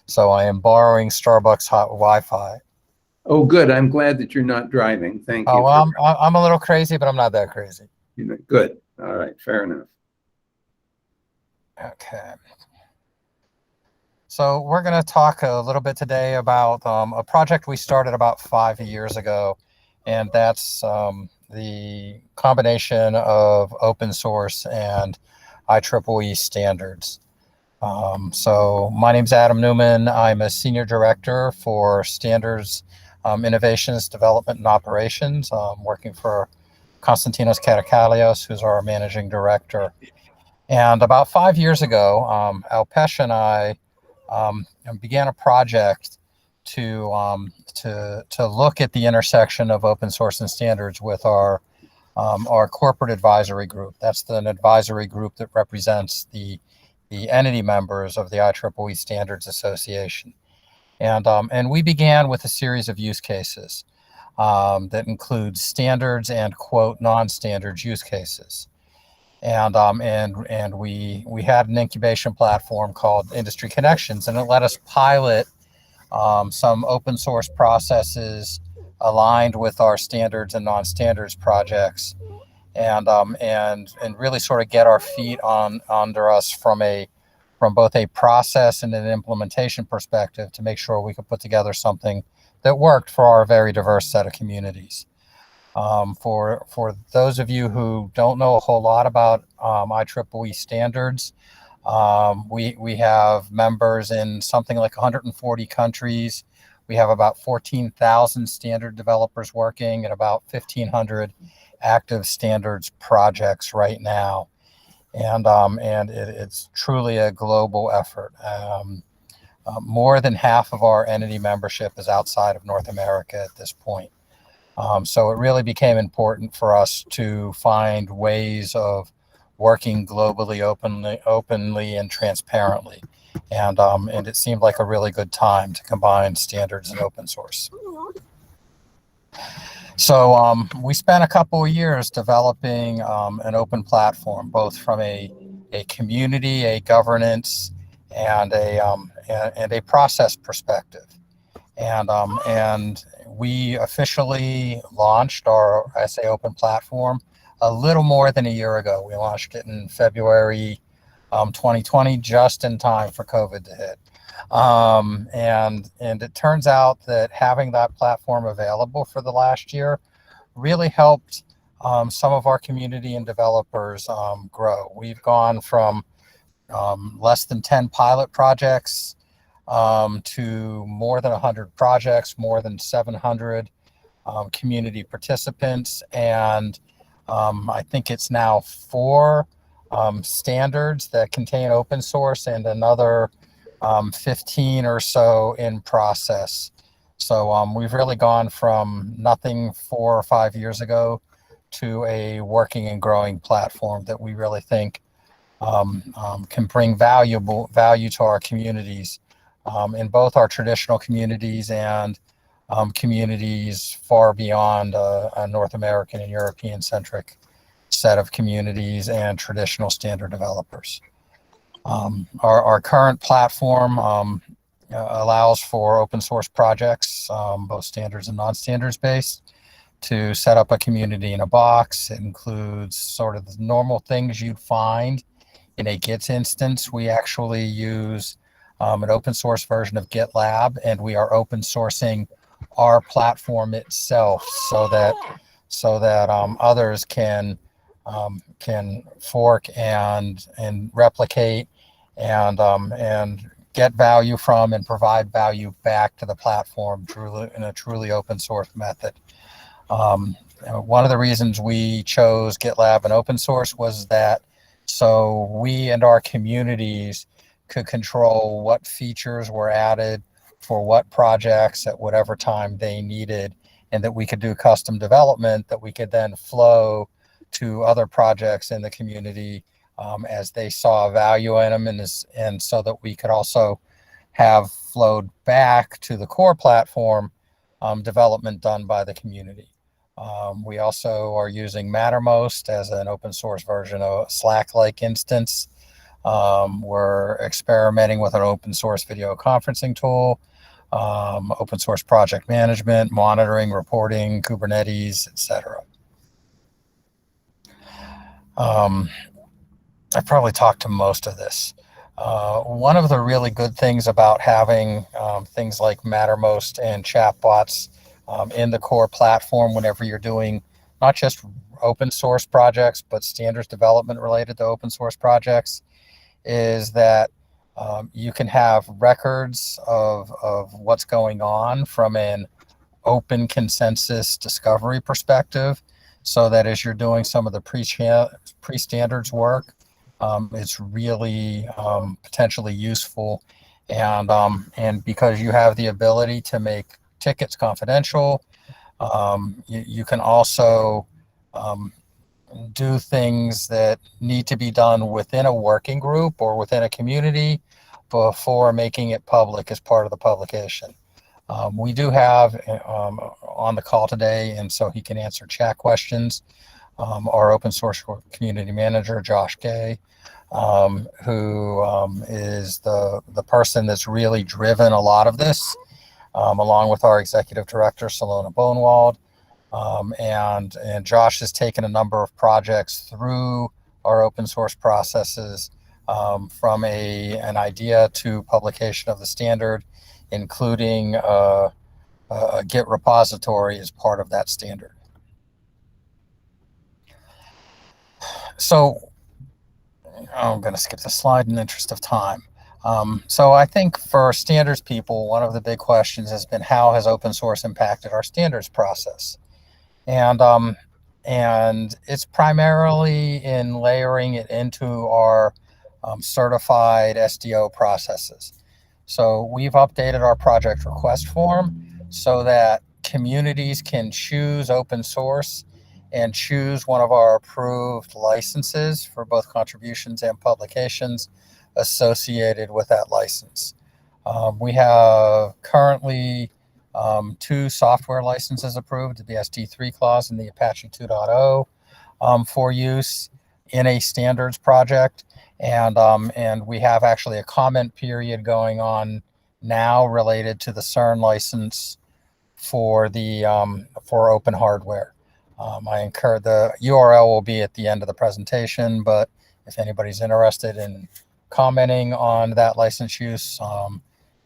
So I am borrowing Starbucks hot Wi-Fi. Oh, good. I'm glad that you're not driving. Thank you. Oh, well, I'm a little crazy, but I'm not that crazy. Good. All right. Fair enough. Okay. So we're going to talk a little bit today about a project we started about 5 years ago, and that's the combination of open source and IEEE standards. So my name's Adam Newman. I'm a senior director for standards, innovations, development, and operations. I'm working for Konstantinos Karakalios, who's our managing director. And about 5 years ago, Alpesh and I began a project to look at the intersection of open source and standards with our corporate advisory group. That's an advisory group that represents the entity members of the IEEE Standards Association. And we began with a series of use cases that include standards and, quote, non-standards use cases. And we had an incubation platform called Industry Connections, and it let us pilot some open source processes aligned with our standards and non-standards projects, and really sort of get our feet under us from both a process and an implementation perspective to make sure we could put together something that worked for our very diverse set of communities. For those of you who don't know a whole lot about IEEE standards, we have members in something like 140 countries. We have about 14,000 standard developers working and about 1,500 active standards projects right now. And it's truly a global effort. More than half of our entity membership is outside of North America at this point. So it really became important for us to find ways of working globally, openly and transparently. And it seemed like a really good time to combine standards and open source. So we spent a couple of years developing an open platform, both from a community, a governance, and a process perspective. And we officially launched our SA Open platform a little more than a year ago. We launched it in February 2020, just in time for COVID to hit. And it turns out that having that platform available for the last year really helped some of our community and developers grow. We've gone from less than 10 pilot projects to more than 100 projects, more than 700 community participants, and I think it's now 4 standards that contain open source and another 15 or so in process. So we've really gone from nothing 4 or 5 years ago to a working and growing platform that we really think can bring value to our communities, in both our traditional communities and communities far beyond a North American and European centric set of communities and traditional standard developers. Our current platform allows for open source projects, both standards and non-standards based, to set up a community in a box. It includes sort of the normal things you'd find in a Git instance. We actually use an open source version of GitLab, and we are open sourcing our platform itself so that others can fork and replicate and get value from and provide value back to the platform in a truly open source method. One of the reasons we chose GitLab and open source was that so we and our communities could control what features were added for what projects at whatever time they needed, and that we could do custom development that we could then flow to other projects in the community as they saw value in them, and so that we could also have flowed back to the core platform development done by the community. We also are using Mattermost as an open source version of a Slack-like instance. We're experimenting with an open source video conferencing tool, open source project management, monitoring, reporting, Kubernetes, etc. I probably talked to most of this. One of the really good things about having things like Mattermost and chatbots in the core platform whenever you're doing not just open source projects, but standards development related to open source projects, is that you can have records of what's going on from an open consensus discovery perspective, so that as you're doing some of the pre-standards work, it's really potentially useful. And because you have the ability to make tickets confidential, you can also do things that need to be done within a working group or within a community before making it public as part of the publication. We do have on the call today, and so he can answer chat questions, our open source community manager, Josh Gay, who is the person that's really driven a lot of this, along with our executive director, Salona Bonewald. And Josh has taken a number of projects through our open source processes, from an idea to publication of the standard, including a Git repository as part of that standard. So I'm going to skip the slide in the interest of time. So I think for standards people, one of the big questions has been, how has open source impacted our standards process? And it's primarily in layering it into our certified SDO processes. So we've updated our project request form so that communities can choose open source and choose one of our approved licenses for both contributions and publications associated with that license. We have currently 2 software licenses approved, the BSD3 clause and the Apache 2.0, for use in a standards project. And we have actually a comment period going on now related to the CERN license for the for open hardware. I encourage, the URL will be at the end of the presentation, but if anybody's interested in commenting on that license use,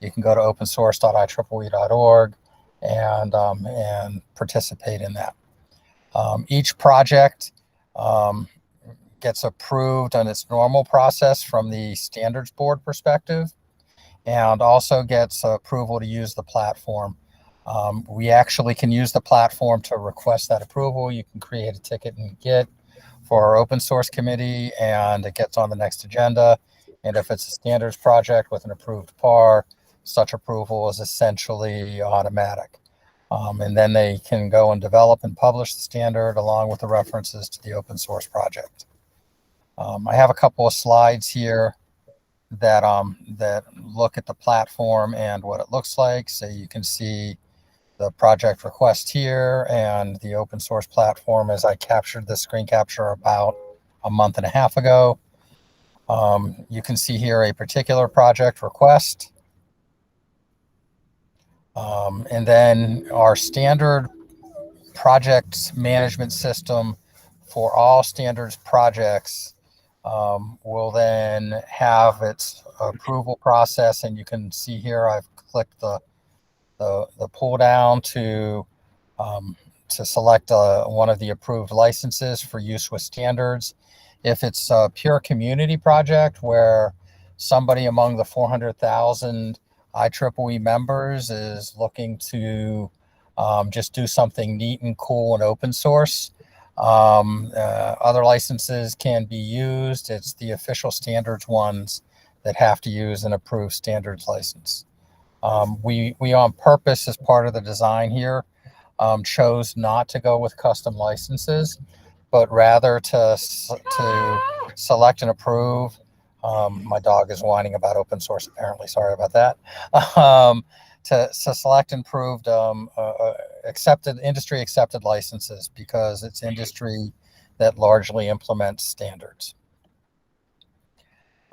you can go to opensource.ieee.org and participate in that. Each project gets approved on its normal process from the standards board perspective, and also gets approval to use the platform. We actually can use the platform to request that approval. You can create a ticket in Git for our open source committee, and it gets on the next agenda. And if it's a standards project with an approved PAR, such approval is essentially automatic. And then they can go and develop and publish the standard along with the references to the open source project. I have a couple of slides here that that look at the platform and what it looks like. So you can see the project request here and the open source platform as I captured the screen capture about a month and a half ago. You can see here a particular project request. And then our standard project management system for all standards projects will then have its approval process. And you can see here, I've clicked the pull down to select one of the approved licenses for use with standards. If it's a pure community project where somebody among the 400,000 IEEE members is looking to just do something neat and cool and open source, other licenses can be used. It's the official standards ones that have to use an approved standards license. We on purpose, as part of the design here, chose not to go with custom licenses, but rather to select and approve. My dog is whining about open source, apparently. Sorry about that. To select and approved industry accepted licenses, because it's industry that largely implements standards.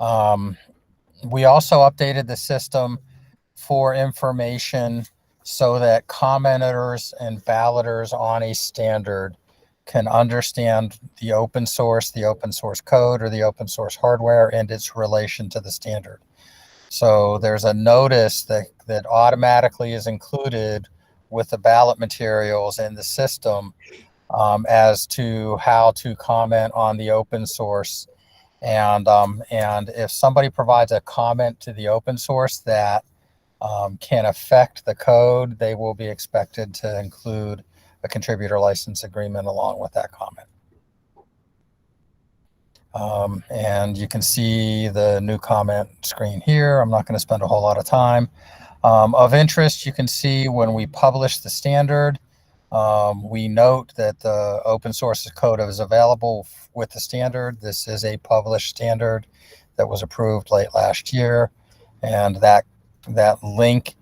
We also updated the system for information so that commenters and balloters on a standard can understand the open source code or the open source hardware and its relation to the standard. So there's a notice that automatically is included with the ballot materials in the system as to how to comment on the open source. And if somebody provides a comment to the open source that can affect the code, they will be expected to include a contributor license agreement along with that comment. And you can see the new comment screen here. I'm not going to spend a whole lot of time. Of interest, you can see when we publish the standard, we note that the open source code is available with the standard. This is a published standard that was approved late last year, and that link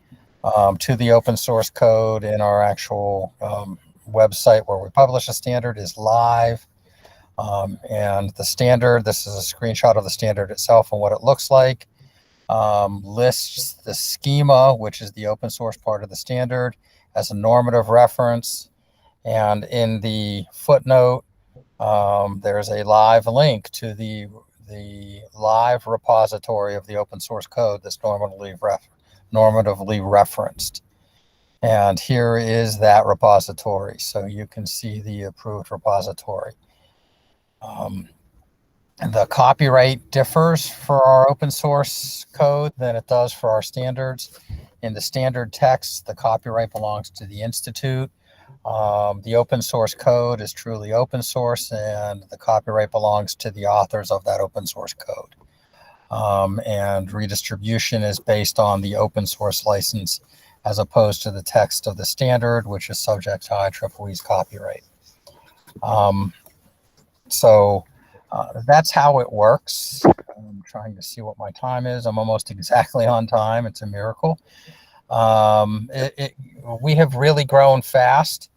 to the open source code in our actual website where we publish a standard is live. And the standard, this is a screenshot of the standard itself and what it looks like, lists the schema, which is the open source part of the standard, as a normative reference. And in the footnote, there's a live link to the live repository of the open source code that's normatively referenced. And here is that repository. So you can see the approved repository. The copyright differs for our open source code than it does for our standards. In the standard text, the copyright belongs to the institute. The open source code is truly open source, and the copyright belongs to the authors of that open source code. And redistribution is based on the open source license as opposed to the text of the standard, which is subject to IEEE's copyright. So that's how it works. I'm trying to see what my time is. I'm almost exactly on time. It's a miracle. We have really grown fast,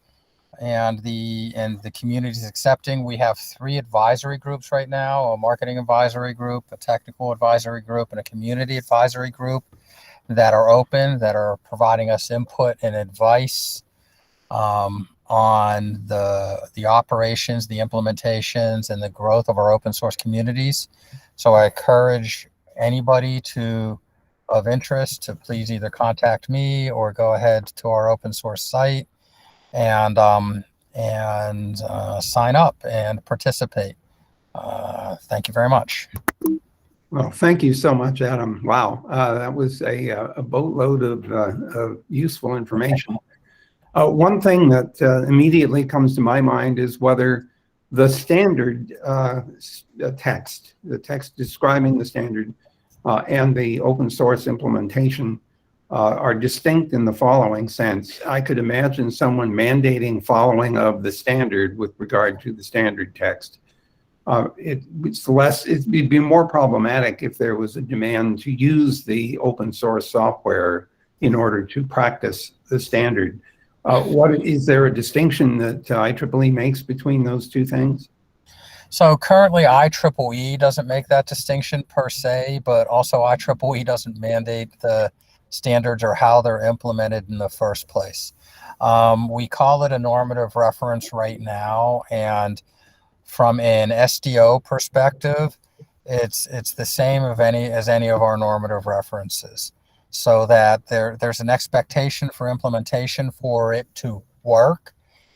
and the community is accepting. We have 3 advisory groups right now: a marketing advisory group, a technical advisory group, and a community advisory group. that are open, that are providing us input and advice on the operations, the implementations, and the growth of our open source communities. So I encourage anybody of interest to please either contact me or go ahead to our open source site and sign up and participate. Thank you very much. Well, thank you so much, Adam. Wow, that was a boatload of useful information. One thing that immediately comes to my mind is whether the standard text, the text describing the standard and the open source implementation are distinct in the following sense. I could imagine someone mandating following of the standard with regard to the standard text. It'd be more problematic if there was a demand to use the open source software in order to practice the standard. Is there a distinction that IEEE makes between those two things? So currently IEEE doesn't make that distinction per se, but also IEEE doesn't mandate the standards or how they're implemented in the first place. We call it a normative reference right now, and from an SDO perspective, it's the same as any of our normative references, so that there's an expectation for implementation for it to work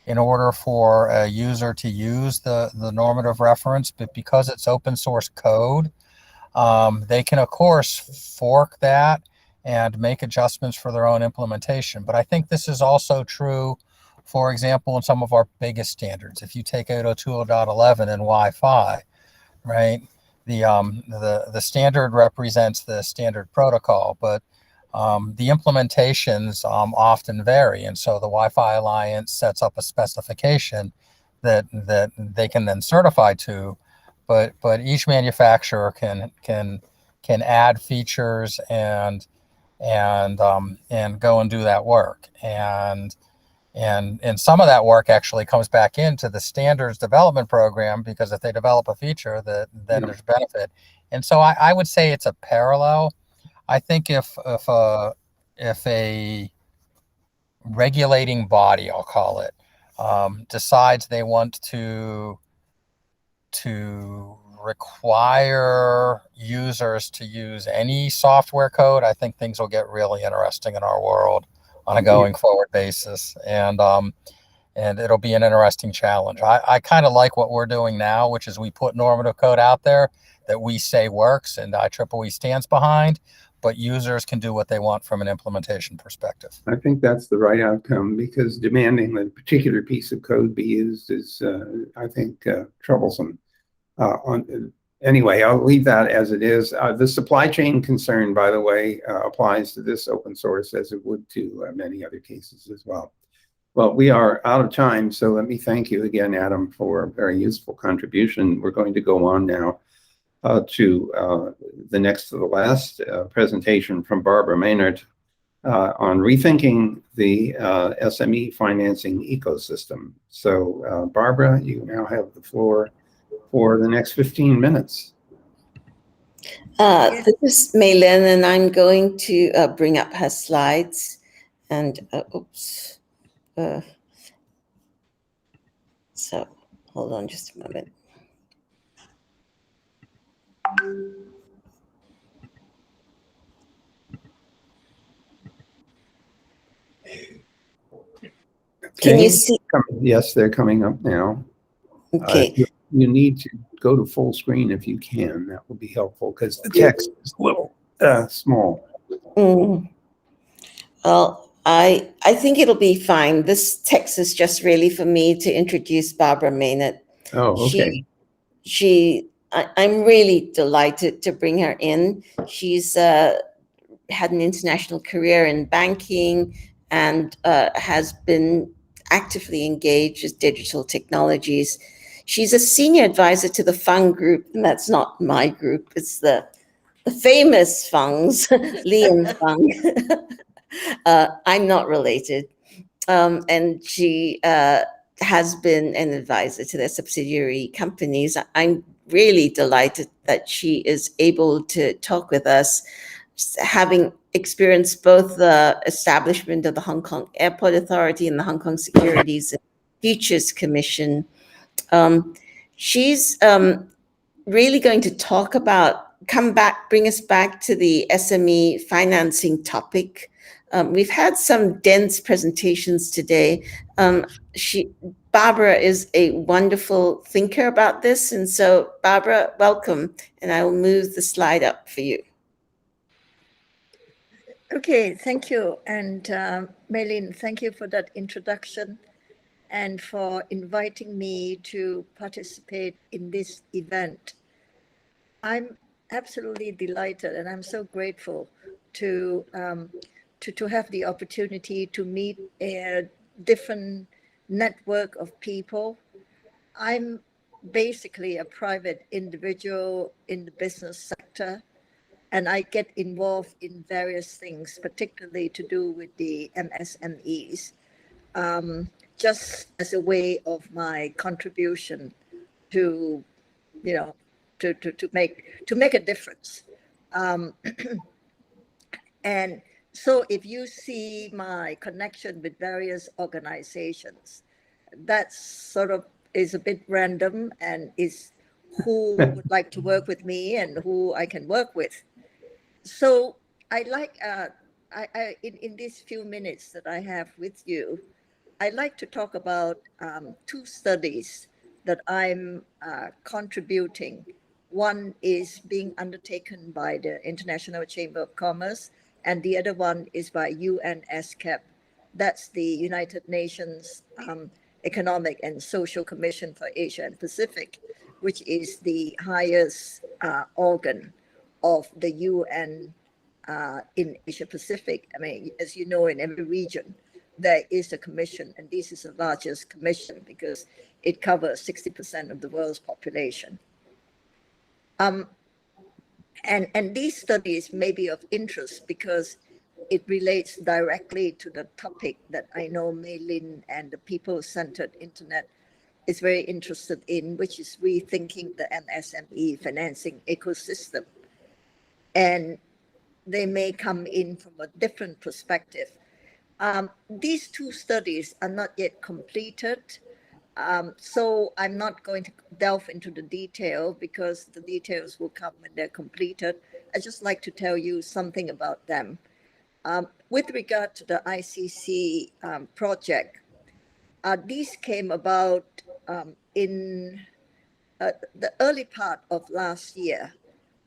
in order for a user to use the normative reference. But because it's open source code, they can of course fork that and make adjustments for their own implementation. But I think this is also true, for example, in some of our biggest standards. If you take 802.11 and Wi-Fi, right? The standard represents the standard protocol, but the implementations often vary, and so the Wi-Fi Alliance sets up a specification that they can then certify to, but each manufacturer can add features and go and do that work, and some of that work actually comes back into the standards development program, because if they develop a feature, then there's benefit. And so I would say it's a parallel. I think if a regulating body, I'll call it, decides they want to require users to use any software code, I think things will get really interesting in our world on a going forward basis, and it'll be an interesting challenge. I kind of like what we're doing now, which is we put normative code out there that we say works and IEEE stands behind, but users can do what they want from an implementation perspective. I think that's the right outcome, because demanding that a particular piece of code be used is, I think, troublesome. Anyway, I'll leave that as it is. The supply chain concern, by the way, applies to this open source as it would to many other cases as well. Well, we are out of time, so let me thank you again, Adam, for a very useful contribution. We're going to go on now to the next to the last presentation from Barbara Maynard on rethinking the SME financing ecosystem. So Barbara, you now have the floor for the next 15 minutes. This is Mei-Lin, and I'm going to bring up her slides. And oops. So hold on just a moment. Can you see? Yes, they're coming up now. Okay. You need to go to full screen if you can. That will be helpful, because the text is a little small. Well, I think it'll be fine. This text is just really for me to introduce Barbara Maynard. Oh, okay. I'm really delighted to bring her in. She's had an international career in banking and has been actively engaged with digital technologies. She's a senior advisor to the Fung Group, and that's not my group. It's the famous Fungs, Lee and Fung. I'm not related. And she has been an advisor to their subsidiary companies. I'm really delighted that she is able to talk with us having experienced both the establishment of the Hong Kong Airport Authority and the Hong Kong Securities and Futures Commission, she's really going to talk about, bring us back to the SME financing topic. We've had some dense presentations today. Barbara is a wonderful thinker about this. And so Barbara, welcome. And I will move the slide up for you. Okay, thank you. And Maylene, thank you for that introduction and for inviting me to participate in this event. I'm absolutely delighted and I'm so grateful to have the opportunity to meet a different network of people. I'm basically a private individual in the business sector, and I get involved in various things, particularly to do with the MSMEs, just as a way of my contribution to, you know, to make a difference. And so if you see my connection with various organizations, that sort of is a bit random and is who would like to work with me and who I can work with. So I like, in these few minutes that I have with you, I'd like to talk about two studies that I'm contributing. One is being undertaken by the International Chamber of Commerce, and the other one is by UNESCAP. That's the United Nations Economic and Social Commission for Asia and Pacific, which is the highest organ of the UN in Asia Pacific. I mean, as you know, in every region, there is a commission, and this is the largest commission because it covers 60% of the world's population. And these studies may be of interest because it relates directly to the topic that I know Maylene and the People-Centered Internet is very interested in, which is rethinking the MSME financing ecosystem. And they may come in from a different perspective. These two studies are not yet completed. So I'm not going to delve into the detail because the details will come when they're completed. I'd just like to tell you something about them. With regard to the ICC project, these came about in the early part of last year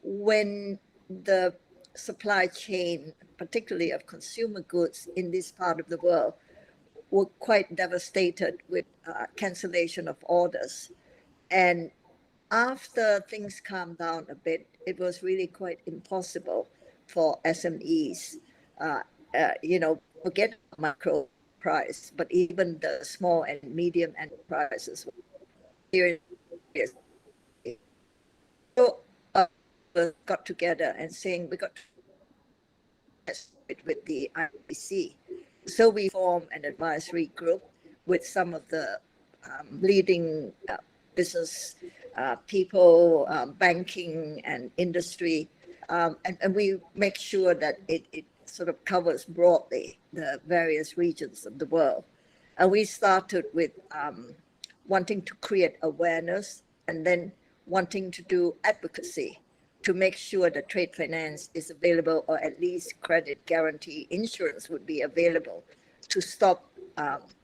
when the supply chain, particularly of consumer goods in this part of the world, were quite devastated with cancellation of orders. And after things calmed down a bit, it was really quite impossible for SMEs, forget macro price, but even the small and medium enterprises were serious. So got together and saying we got to with the IBC. So we formed an advisory group with some of the leading business people, banking and industry, and we make sure that it sort of covers broadly the various regions of the world. And we started with wanting to create awareness and then wanting to do advocacy to make sure that trade finance is available, or at least credit guarantee insurance would be available to stop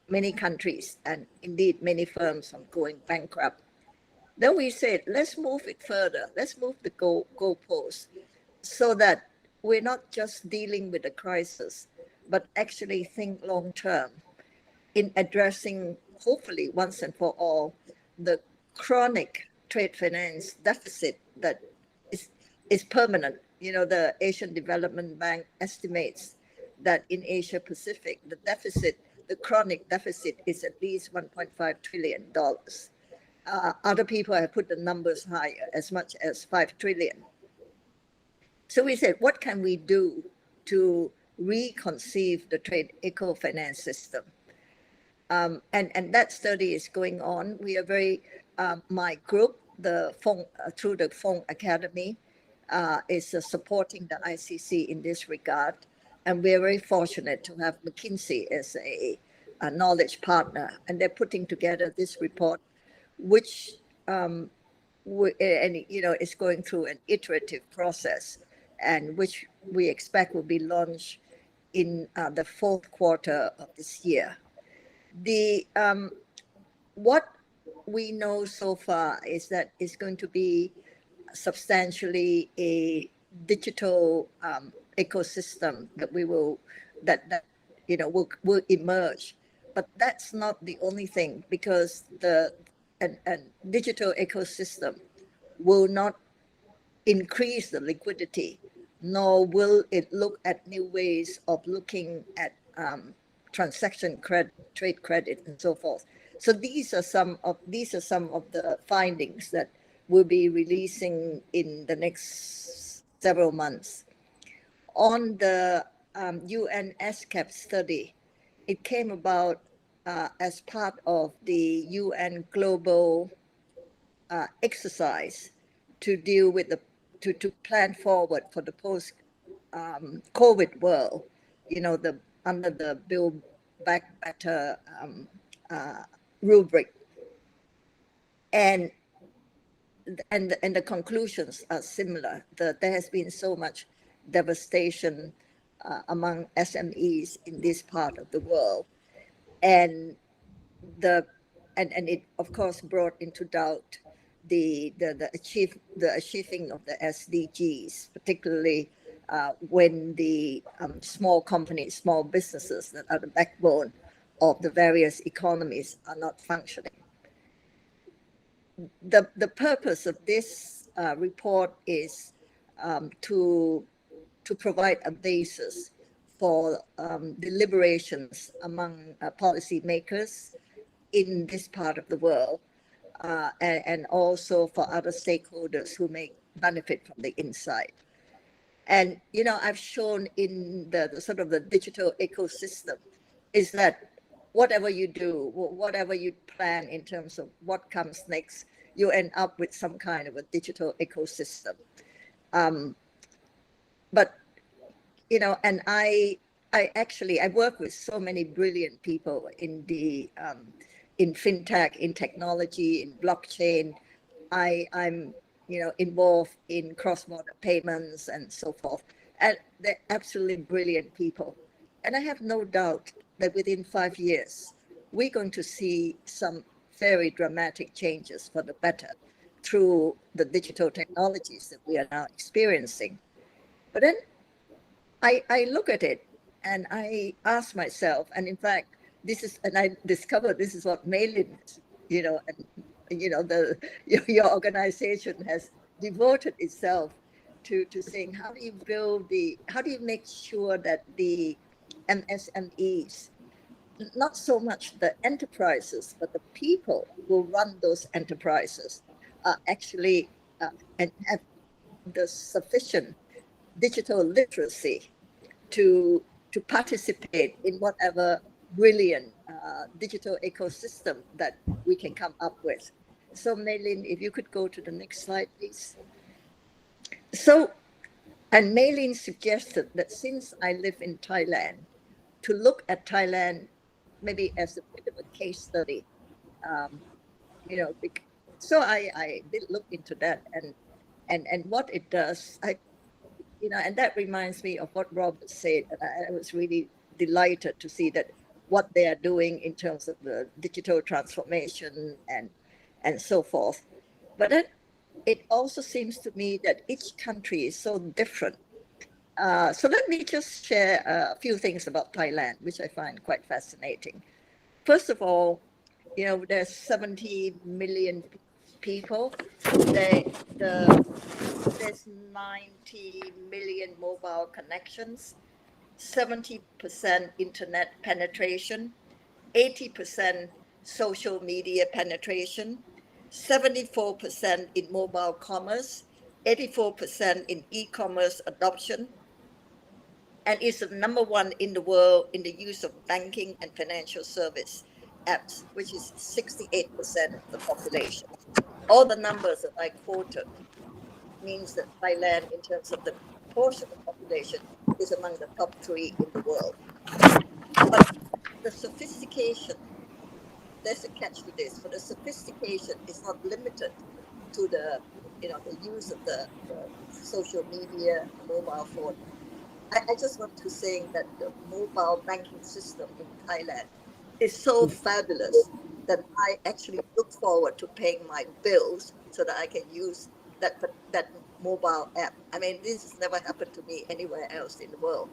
many countries and indeed many firms from going bankrupt. Then we said, let's move it further. Let's move the goalposts so that we're not just dealing with the crisis, but actually think long term in addressing, hopefully once and for all, the chronic trade finance deficit that is permanent. You know, the Asian Development Bank estimates that in Asia Pacific, the deficit, the chronic deficit is at least $1.5 trillion. Other people have put the numbers higher, as much as 5 trillion. So we said, what can we do to reconceive the trade eco-finance system? And that study is going on. We are very, my group, through the Fong Academy, is supporting the ICC in this regard. And we're very fortunate to have McKinsey as a knowledge partner. And they're putting together this report, which is going through an iterative process, and which we expect will be launched in the fourth quarter of this year. What we know so far is that it's going to be substantially a digital ecosystem that will emerge. But that's not the only thing, because the digital ecosystem will not increase the liquidity, nor will it look at new ways of looking at transaction credit, trade credit, and so forth. So these are some of the findings that we'll be releasing in the next several months. On the UN SCAP study, it came about as part of the UN global exercise to deal with to plan forward for the post COVID world, under the Build Back Better rubric. And the conclusions are similar. There has been so much devastation among SMEs in this part of the world, and it of course brought into doubt the achieving of the SDGs, particularly when the small companies, small businesses that are the backbone of the various economies are not functioning. The purpose of this report is to provide a basis for deliberations among policymakers in this part of the world, and also for other stakeholders who may benefit from the insight. And I've shown in the sort of the digital ecosystem is that whatever you do, whatever you plan in terms of what comes next, you end up with some kind of a digital ecosystem. But and I work with so many brilliant people in fintech, in technology, in blockchain. I'm involved in cross-border payments and so forth, and they're absolutely brilliant people. And I have no doubt that within 5 years, we're going to see some very dramatic changes for the better through the digital technologies that we are now experiencing. But then I look at it and I ask myself, and in fact, I discovered this is what Mei Lin, your organization has devoted itself to saying, how do you make sure that the MSMEs, not so much the enterprises, but the people who run those enterprises are actually and have the sufficient digital literacy to participate in whatever brilliant digital ecosystem that we can come up with. So Mei Lin, if you could go to the next slide, please. And Mei Lin suggested that since I live in Thailand, to look at Thailand maybe as a bit of a case study, so I did look into that and what it does. And that reminds me of what Robert said, and I was really delighted to see that what they are doing in terms of the digital transformation and so forth. But then it also seems to me that each country is so different. So let me just share a few things about Thailand, which I find quite fascinating. First of all, there's 70 million people. There's 90 million mobile connections, 70% internet penetration, 80% social media penetration, 74% in mobile commerce, 84% in e-commerce adoption, and is the number one in the world in the use of banking and financial service apps, which is 68% of the population. All the numbers that I quoted means that Thailand, in terms of the portion of population, is among the top 3 in the world. But the sophistication, there's a catch to this, but the sophistication is not limited to the, the use of the social media, mobile phone. I just want to say that the mobile banking system in Thailand is so fabulous that I actually look forward to paying my bills so that I can use that mobile app. I mean, this has never happened to me anywhere else in the world.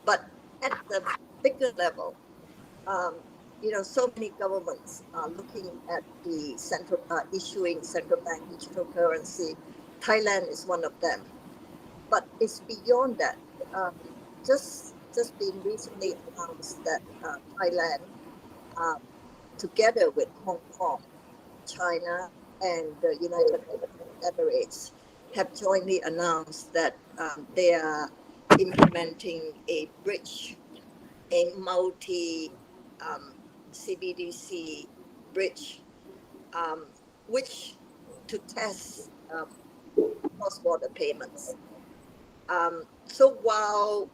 But at the bigger level, so many governments are looking at the issuing central bank digital currency. Thailand is one of them. But it's beyond that. Just been recently announced that Thailand, together with Hong Kong, China, and the United Arab Emirates, have jointly announced that they are implementing a bridge, a multi CBDC bridge, which to test cross-border payments. So while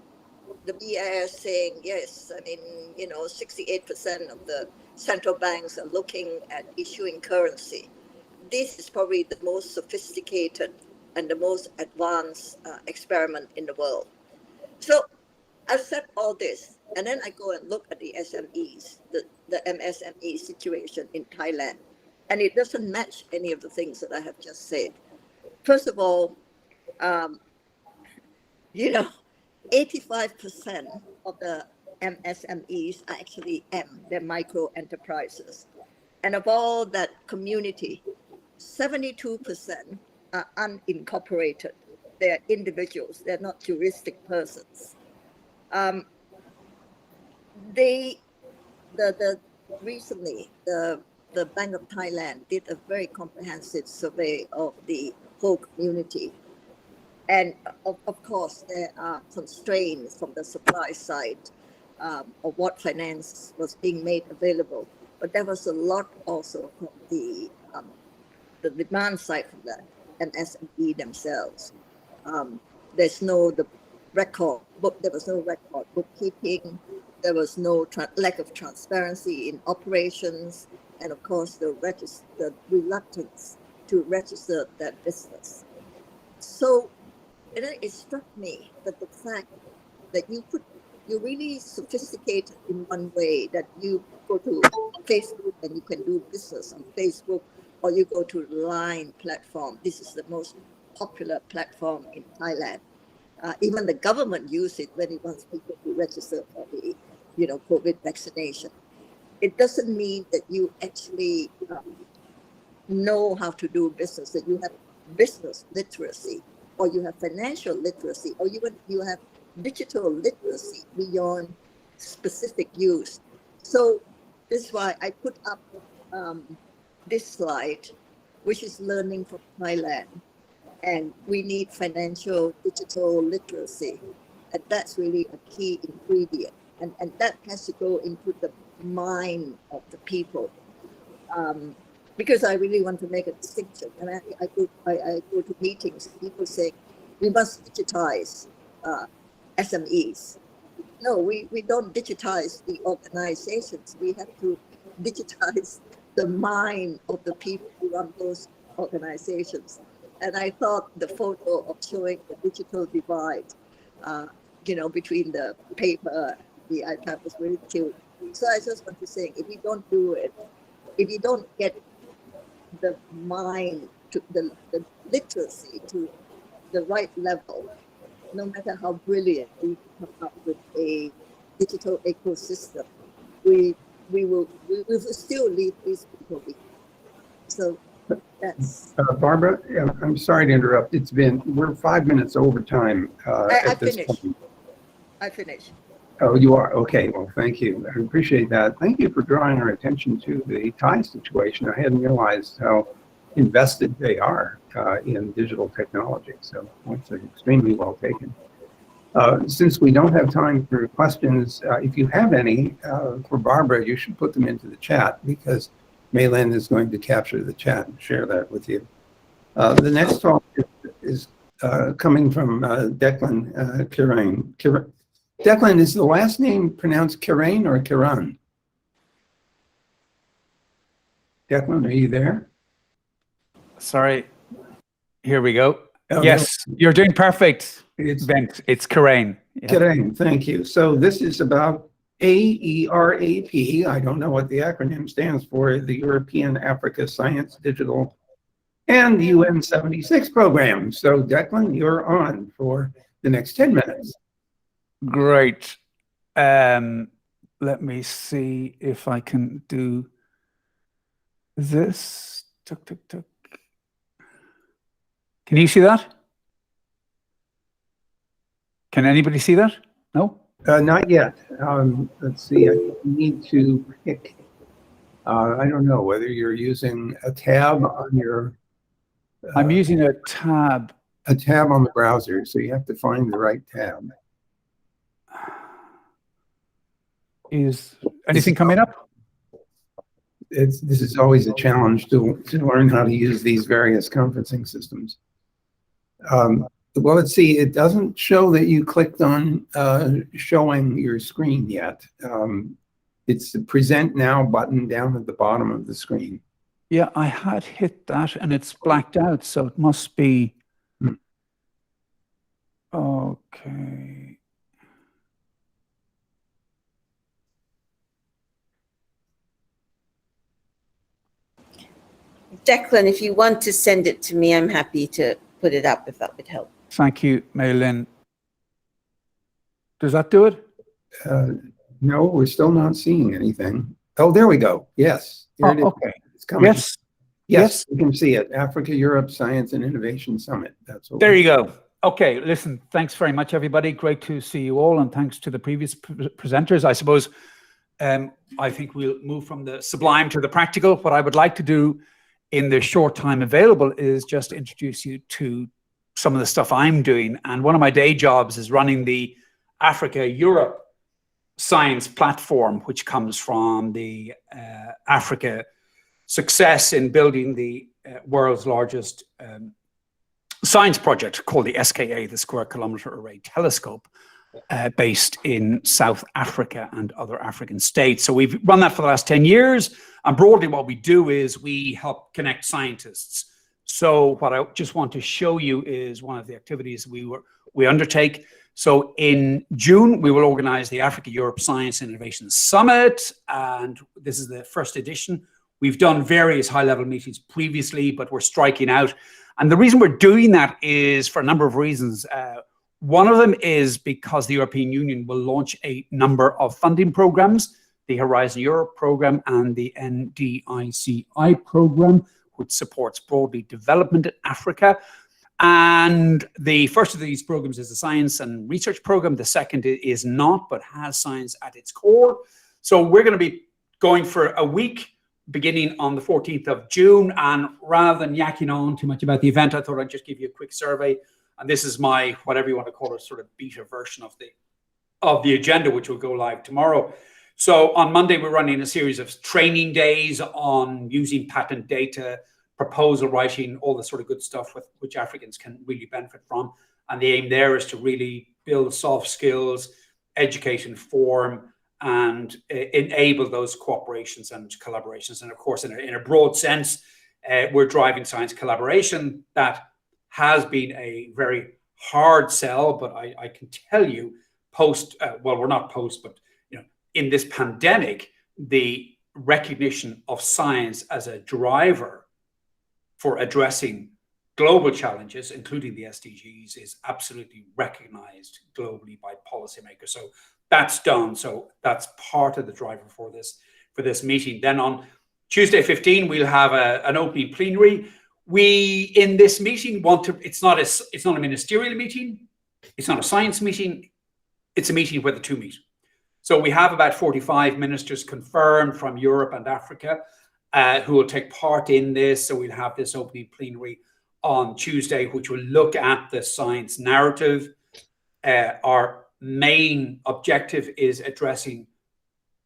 the BIS saying, yes, 68% of the central banks are looking at issuing currency, this is probably the most sophisticated and the most advanced experiment in the world. So I've said all this, and then I go and look at the SMEs, the MSME situation in Thailand, and it doesn't match any of the things that I have just said. First of all, 85% of the MSMEs are actually they're micro enterprises. And of all that community, 72% are unincorporated. They're individuals, they're not juristic persons. Recently, the Bank of Thailand did a very comprehensive survey of the whole community. And of course, there are constraints from the supply side of what finance was being made available. But there was a lot also from the demand side from the MSME themselves. There's no record book. There was no record bookkeeping. There was no lack of transparency in operations, and of course the reluctance to register that business. So it struck me that the fact that you're really sophisticated in one way, that you go to Facebook and you can do business on Facebook, or you go to Line platform. This is the most popular platform in Thailand. Even the government uses it when it wants people to register for the COVID vaccination. It doesn't mean that you actually know how to do business, that you have business literacy, or you have financial literacy, or even you have digital literacy beyond specific use. So this is why I put up this slide, which is learning from Thailand. And we need financial digital literacy. And that's really a key ingredient. And that has to go into the mind of the people. Because I really want to make a distinction. And I go to meetings, people say, we must digitize SMEs. No, we don't digitize the organizations. We have to digitize the mind of the people who run those organizations. And I thought the photo of showing the digital divide, between the paper and the iPad was really cute. So I just want to say, if we don't do it, if you don't get the mind to the literacy to the right level, no matter how brilliant we come up with a digital ecosystem, we will still leave these people behind. So that's Barbara, I'm sorry to interrupt. We're 5 minutes over time I at this finished. point. I finished. Oh, you are? Okay, well, thank you. I appreciate that. Thank you for drawing our attention to the Thai situation. I hadn't realized how invested they are in digital technology. So it's extremely well taken. Since we don't have time for questions, if you have any for Barbara, you should put them into the chat, because Maylen is going to capture the chat and share that with you. The next talk is coming from Declan Kirain. Declan, is the last name pronounced Kirain or Kiran? Declan, are you there? Sorry. Here we go. Oh, Yes, you're doing perfect, It's Bent. It's Karain. Yeah. Kirain, thank you. So this is about AERAP. I don't know what the acronym stands for, the European Africa Science Digital and the UN 76 program. So Declan, you're on for the next 10 minutes. Great. Let me see if I can do this. Tuk, tuk, tuk. Can you see that? Can anybody see that? No? Not yet. Let's see, I need to pick, I don't know whether you're using a tab on your... I'm using a tab. A tab on the browser, so you have to find the right tab. Is anything coming up? This is always a challenge to learn how to use these various conferencing systems. Well, let's see, it doesn't show that you clicked on showing your screen yet. It's the Present Now button down at the bottom of the screen. Yeah, I had hit that and it's blacked out, so it must be... Okay. Declan, if you want to send it to me, I'm happy to put it up if that would help. Thank you, Maylin. Does that do it? No, we're still not seeing anything. Oh, there we go. Yes. Here it is. Okay. It's coming. Yes. Yes, you can see it. Africa Europe Science and Innovation Summit. That's what There you go. Okay, listen, thanks very much, everybody. Great to see you all, and thanks to the previous presenters. I suppose I think we'll move from the sublime to the practical. What I would like to do in the short time available is just introduce you to some of the stuff I'm doing. And one of my day jobs is running the Africa Europe Science Platform, which comes from the Africa success in building the world's largest science project called the SKA, the Square Kilometre Array Telescope, based in South Africa and other African states. So we've run that for the last 10 years. And broadly what we do is we help connect scientists. So what I just want to show you is one of the activities we undertake. So in June, we will organize the Africa Europe Science and Innovation Summit. And this is the first edition. We've done various high-level meetings previously, but we're striking out. And the reason we're doing that is for a number of reasons. One of them is because the European Union will launch a number of funding programs, the Horizon Europe program and the NDICI program, which supports broadly development in Africa. And the first of these programs is a science and research program. The second is not, but has science at its core. So we're going to be going for a week beginning on the 14th of June. And rather than yakking on too much about the event, I thought I'd just give you a quick survey. And this is my, whatever you want to call it, sort of beta version of the agenda, which will go live tomorrow. So on Monday, we're running a series of training days on using patent data, proposal writing, all the sort of good stuff with which Africans can really benefit from. And the aim there is to really build soft skills, educate, inform, and enable those cooperations and collaborations. And of course, in a broad sense, we're driving science collaboration. That has been a very hard sell, but I can tell you well, we're not post, but in this pandemic, the recognition of science as a driver for addressing global challenges, including the SDGs, is absolutely recognized globally by policymakers. So that's done. So that's part of the driver for this meeting. Then on Tuesday 15, we'll have an opening plenary. We in this meeting want to. It's not a ministerial meeting. It's not a science meeting. It's a meeting where the two meet. So we have about 45 ministers confirmed from Europe and Africa who will take part in this. So we'll have this opening plenary on Tuesday, which will look at the science narrative. Our main objective is addressing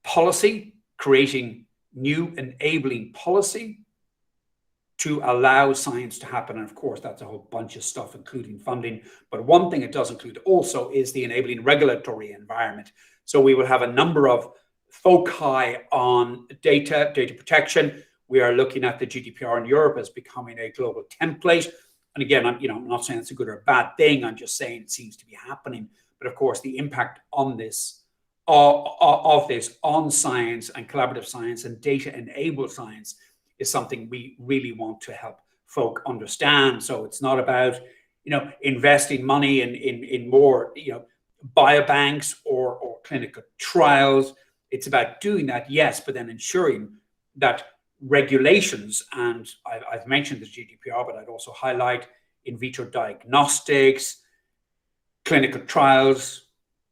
policy, creating new enabling policy, to allow science to happen. And of course, that's a whole bunch of stuff, including funding. But one thing it does include also is the enabling regulatory environment. So we will have a number of foci on data protection. We are looking at the GDPR in Europe as becoming a global template. And again, I'm not saying it's a good or a bad thing. I'm just saying it seems to be happening. But of course, the impact on this, of this on science and collaborative science and data-enabled science is something we really want to help folk understand. So it's not about, investing money in more, biobanks or clinical trials. It's about doing that, yes, but then ensuring that regulations, and I've mentioned the GDPR, but I'd also highlight in vitro diagnostics, clinical trials,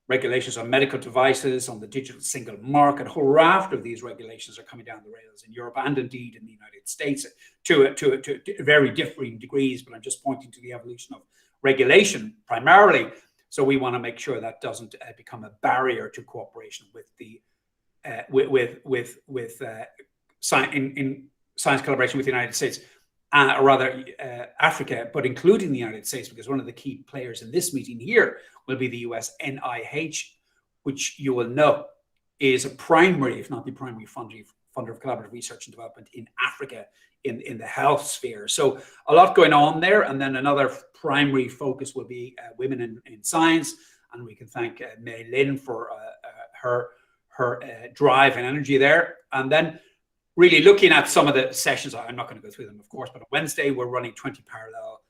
regulations on medical devices, on the digital single market. A whole raft of these regulations are coming down the rails in Europe and indeed in the United States to very differing degrees, but I'm just pointing to the evolution of regulation primarily. So we want to make sure that doesn't become a barrier to cooperation with the science collaboration with the United States, or rather Africa, but including the United States, because one of the key players in this meeting here will be the US NIH, which you will know is a primary, if not the primary funder of collaborative research and development in Africa in the health sphere. So a lot going on there. And then another primary focus will be women in science. And we can thank Mei Lin for her drive and energy there. And then really looking at some of the sessions, I'm not going to go through them, of course, but on Wednesday, we're running 20 parallel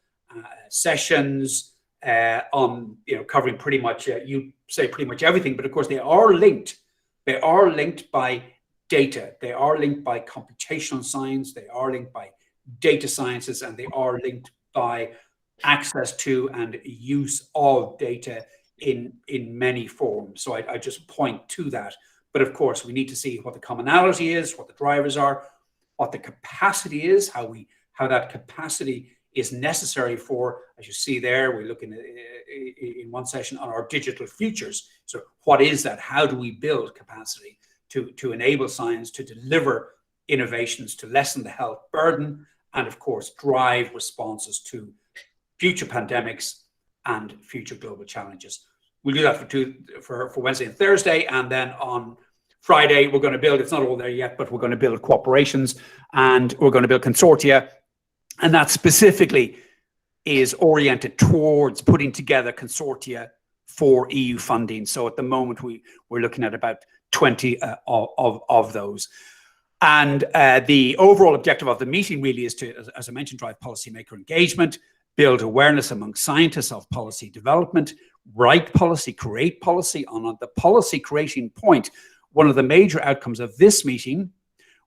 sessions on, covering pretty much, you say pretty much everything, but of course they are linked. They are linked by data. They are linked by computational science. They are linked by data sciences, and they are linked by access to and use of data in many forms. So I just point to that. But of course, we need to see what the commonality is, what the drivers are, what the capacity is, how that capacity is necessary for, as you see there, we're looking at, in one session on our digital futures. So what is that? How do we build capacity to enable science to deliver innovations, to lessen the health burden, and of course, drive responses to future pandemics and future global challenges. We'll do that for Wednesday and Thursday, and then on Friday, we're going to build, it's not all there yet, but we're going to build cooperations and we're going to build consortia. And that specifically is oriented towards putting together consortia for EU funding. So at the moment, we're looking at about 20 of those. And the overall objective of the meeting really is to, as I mentioned, drive policymaker engagement, build awareness among scientists of policy development, write policy, create policy. On the policy creating point, one of the major outcomes of this meeting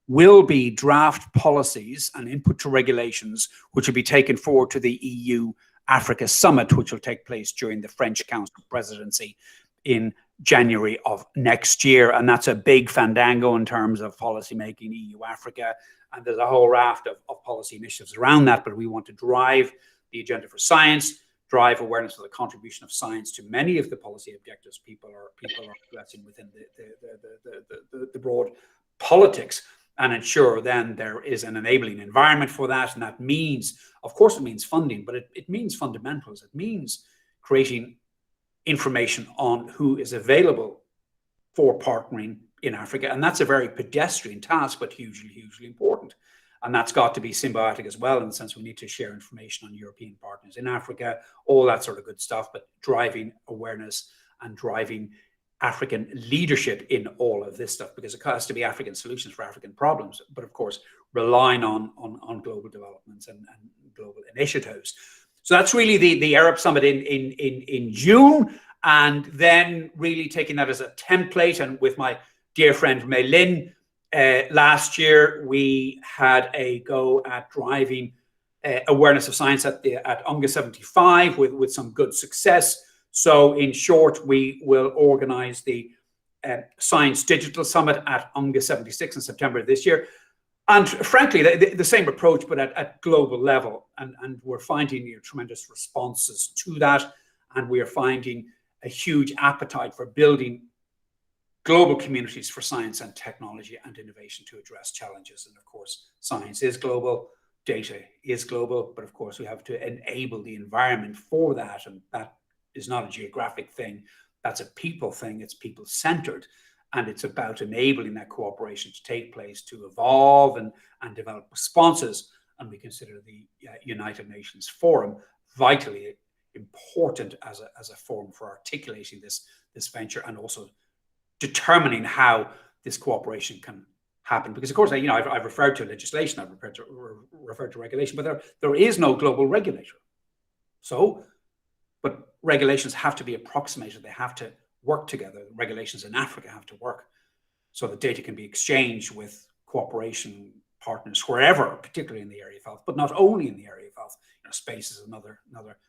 will be draft policies and input to regulations, which will be taken forward to the EU Africa Summit, which will take place during the French Council presidency in January of next year. And that's a big fandango in terms of policymaking EU Africa. And there's a whole raft of policy initiatives around that, but we want to drive the agenda for science, drive awareness of the contribution of science to many of the policy objectives people are addressing within the broad politics, and ensure then there is an enabling environment for that. And that means, of course, it means funding, but it means fundamentals. It means creating information on who is available for partnering in Africa. And that's a very pedestrian task, but hugely, hugely important. And that's got to be symbiotic as well, in the sense we need to share information on European partners in Africa, all that sort of good stuff, but driving awareness and driving African leadership in all of this stuff, because it has to be African solutions for African problems, but of course, relying on global developments and global initiatives. So that's really the Arab Summit in June, and then really taking that as a template. And with my dear friend Mei Lin, last year we had a go at driving awareness of science at UNGA 75 with some good success. So in short, we will organize the Science Digital Summit at UNGA 76 in September this year. And frankly, the same approach, but at global level. And we're finding tremendous responses to that. And we are finding a huge appetite for building global communities for science and technology and innovation to address challenges. And of course, science is global, data is global, but of course we have to enable the environment for that, and that is not a geographic thing. That's a people thing. It's people-centered, and it's about enabling that cooperation to take place, to evolve and develop responses. And we consider the United Nations Forum vitally important as a forum for articulating this venture, and also determining how this cooperation can happen. Because of course, I've referred to legislation, I've referred to regulation, but there is no global regulator. But regulations have to be approximated. They have to work together. Regulations in Africa have to work so that data can be exchanged with cooperation partners wherever, particularly in the area of health, but not only in the area of health. Space is another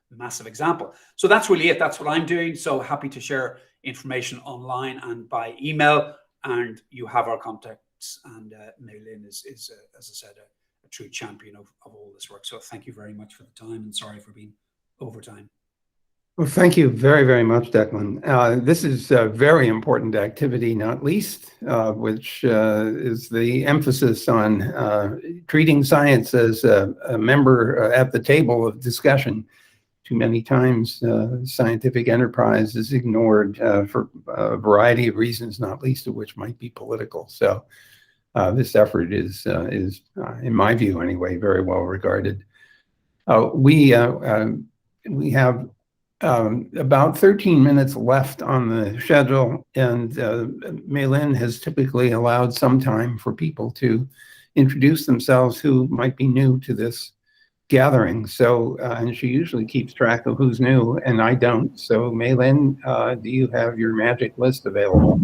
massive example. So that's really it. That's what I'm doing. So happy to share information online and by email. And you have our contacts. And Mei Lin is as I said, a true champion of all this work. So thank you very much for the time, and sorry for being over time. Well, thank you very, very much, Declan. This is a very important activity, not least, which is the emphasis on treating science as a member at the table of discussion. Too many times, scientific enterprise is ignored for a variety of reasons, not least of which might be political. So this effort is, in my view anyway, very well regarded. We have about 13 minutes left on the schedule, and Mei Lin has typically allowed some time for people to introduce themselves who might be new to this gathering. So, and she usually keeps track of who's new, and I don't. So, Mei Lin, do you have your magic list available?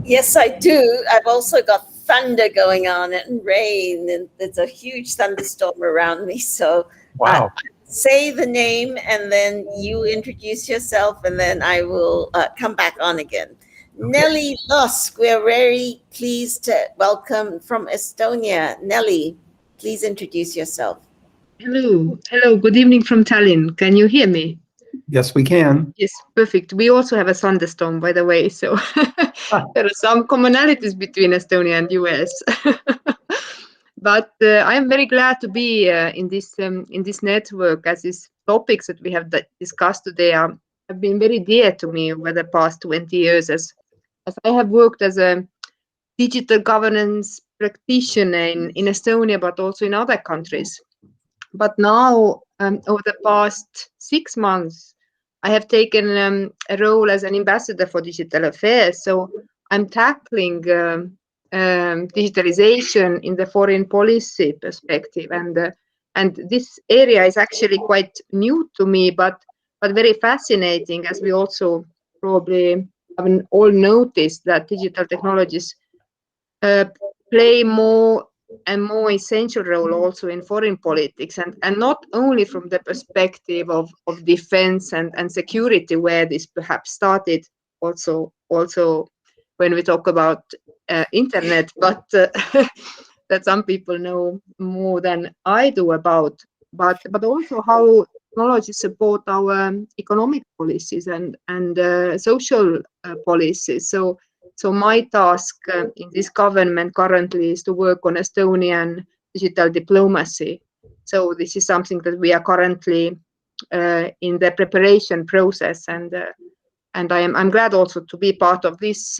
Yes, I do. I've also got thunder going on and rain, and there's a huge thunderstorm around me. So, wow. Say the name, and then you introduce yourself, and then I will come back on again. Okay. Nelly Lusk, we're very pleased to welcome from Estonia. Nelly, please introduce yourself. Hello. Good evening from Tallinn. Can you hear me? Yes, we can. Yes, perfect. We also have a thunderstorm, by the way, so there are some commonalities between Estonia and US. But I am very glad to be in this network, as these topics that we have discussed today have been very dear to me over the past 20 years, as I have worked as a digital governance practitioner in Estonia, but also in other countries. But now, over the past 6 months, I have taken a role as an ambassador for digital affairs. So I'm tackling digitalization in the foreign policy perspective, and this area is actually quite new to me, but very fascinating, as we also probably haven't all noticed that digital technologies play more and more essential role also in foreign politics, and not only from the perspective of defense and security, where this perhaps started also when we talk about internet, but that some people know more than I do about, but also how technology support our economic policies and social policies. So my task in this government currently is to work on Estonian digital diplomacy. So this is something that we are currently in the preparation process, and I'm glad also to be part of this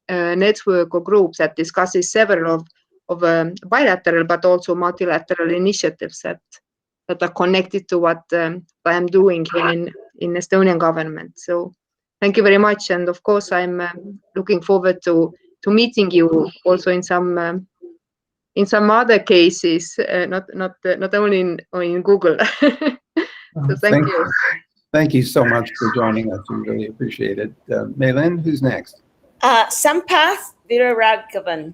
network or group that discusses several of bilateral but also multilateral initiatives that are connected to what I am doing here in Estonian government. So thank you very much, and of course I'm looking forward to meeting you also in some other cases, not only in Google. So thank you. Thank you so much for joining us. We really appreciate it. Mei Lin, who's next? Sampath Viraraghavan.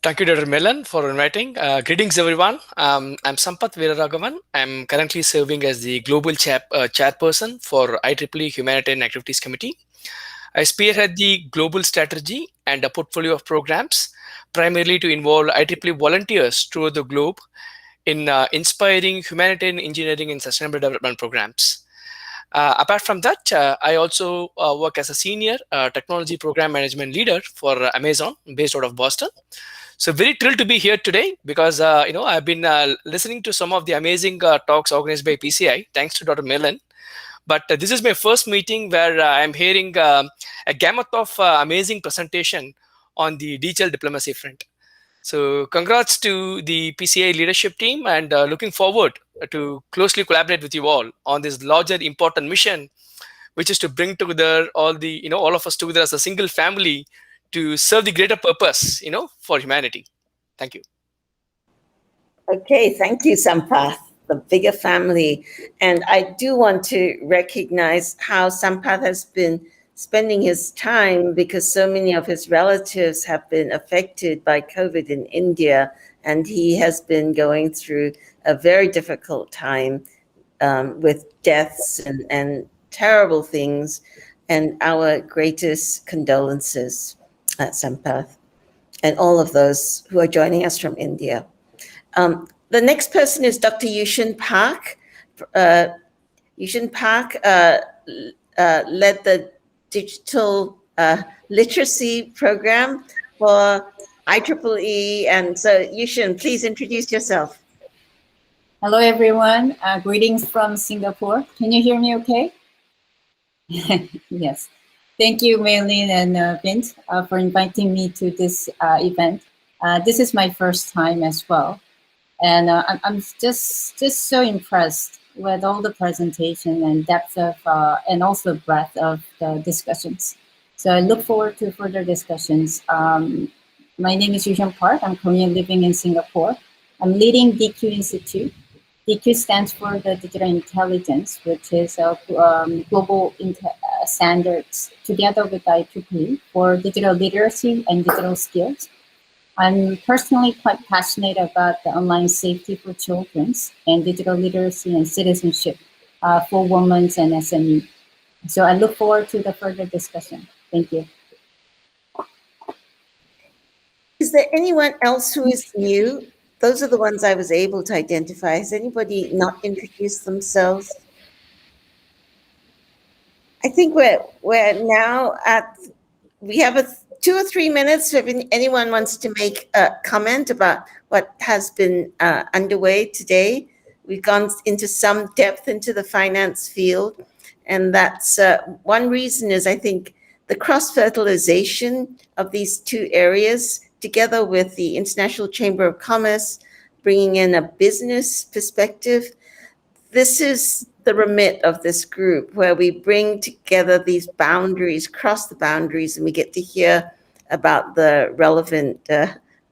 Thank you, Dr. Mellon, for inviting. Greetings, everyone. I'm Sampath Viraraghavan. I'm currently serving as the Global Chairperson for IEEE Humanitarian Activities Committee. I spearhead the global strategy and a portfolio of programs, primarily to involve IEEE volunteers throughout the globe in inspiring humanitarian engineering and sustainable development programs. Apart from that, I also work as a senior technology program management leader for Amazon, based out of Boston. So very thrilled to be here today because I've been listening to some of the amazing talks organized by PCI. Thanks to Dr. Millen. But this is my first meeting where I'm hearing a gamut of amazing presentation on the digital diplomacy front. So congrats to the PCI leadership team, and looking forward to closely collaborate with you all on this larger important mission, which is to bring together all of us together as a single family to serve the greater purpose, for humanity. Thank you. Okay, thank you, Sampath, the bigger family. And I do want to recognize how Sampath has been spending his time, because so many of his relatives have been affected by COVID in India, and he has been going through a very difficult time with deaths and terrible things. And our greatest condolences, Sampath, and all of those who are joining us from India. The next person is Dr. Yushin Park. Yushin Park led the digital literacy program for IEEE. And so Yushin, please introduce yourself. Hello, everyone. Greetings from Singapore. Can you hear me okay? Yes. Thank you, Maylin and Vint, for inviting me to this event. This is my first time as well. And I'm just so impressed with all the presentation and depth of, and also breadth of the discussions. So I look forward to further discussions. My name is Yushin Park. I'm currently living in Singapore. I'm leading DQ Institute. DQ stands for the Digital Intelligence, which is global standards together with IEEE for digital literacy and digital skills. I'm personally quite passionate about the online safety for children and digital literacy and citizenship for women and SME. So I look forward to the further discussion. Thank you. Is there anyone else who is new? Those are the ones I was able to identify. Has anybody not introduced themselves? I think we're now at, we have 2 or 3 minutes if anyone wants to make a comment about what has been underway today. We've gone into some depth into the finance field, and that's one reason is I think the cross-fertilization of these two areas, together with the International Chamber of Commerce, bringing in a business perspective. This is the remit of this group, where we bring together these boundaries, cross the boundaries, and we get to hear about the relevant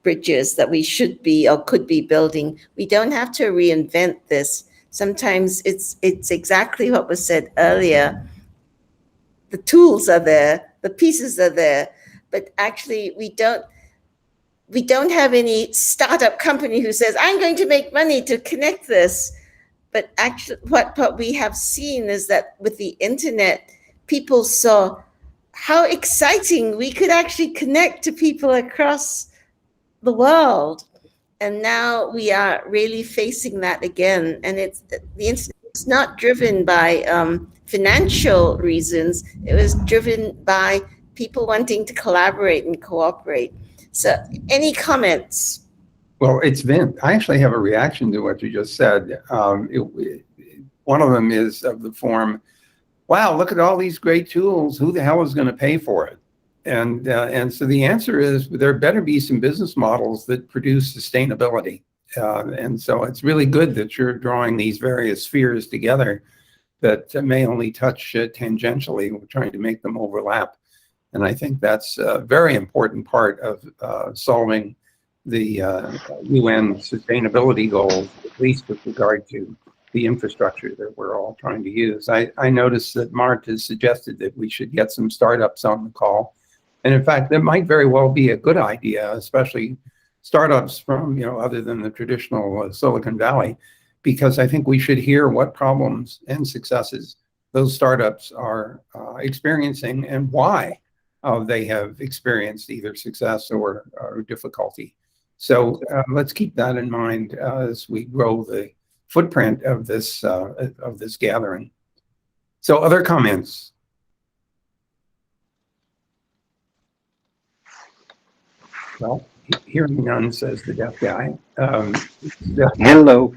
bridges that we should be or could be building. We don't have to reinvent this. Sometimes it's exactly what was said earlier. The tools are there, the pieces are there, but actually we don't have any startup company who says, I'm going to make money to connect this. But actually what we have seen is that with the internet, people saw how exciting we could actually connect to people across the world. And now we are really facing that again. And the internet is not driven by financial reasons. It was driven by people wanting to collaborate and cooperate. So any comments? Well, it's Vint. I actually have a reaction to what you just said. One of them is of the form, wow, look at all these great tools. Who the hell is going to pay for it? And so the answer is there better be some business models that produce sustainability. And so it's really good that you're drawing these various spheres together that may only touch tangentially. We're trying to make them overlap. And I think that's a very important part of solving the UN sustainability goals, at least with regard to the infrastructure that we're all trying to use. I noticed that Mart has suggested that we should get some startups on the call. And in fact, that might very well be a good idea, especially startups from, other than the traditional Silicon Valley, because I think we should hear what problems and successes those startups are experiencing and why they have experienced either success or difficulty. So let's keep that in mind as we grow the footprint of this gathering. So other comments? Well, Hearing none, says the deaf guy. Hello,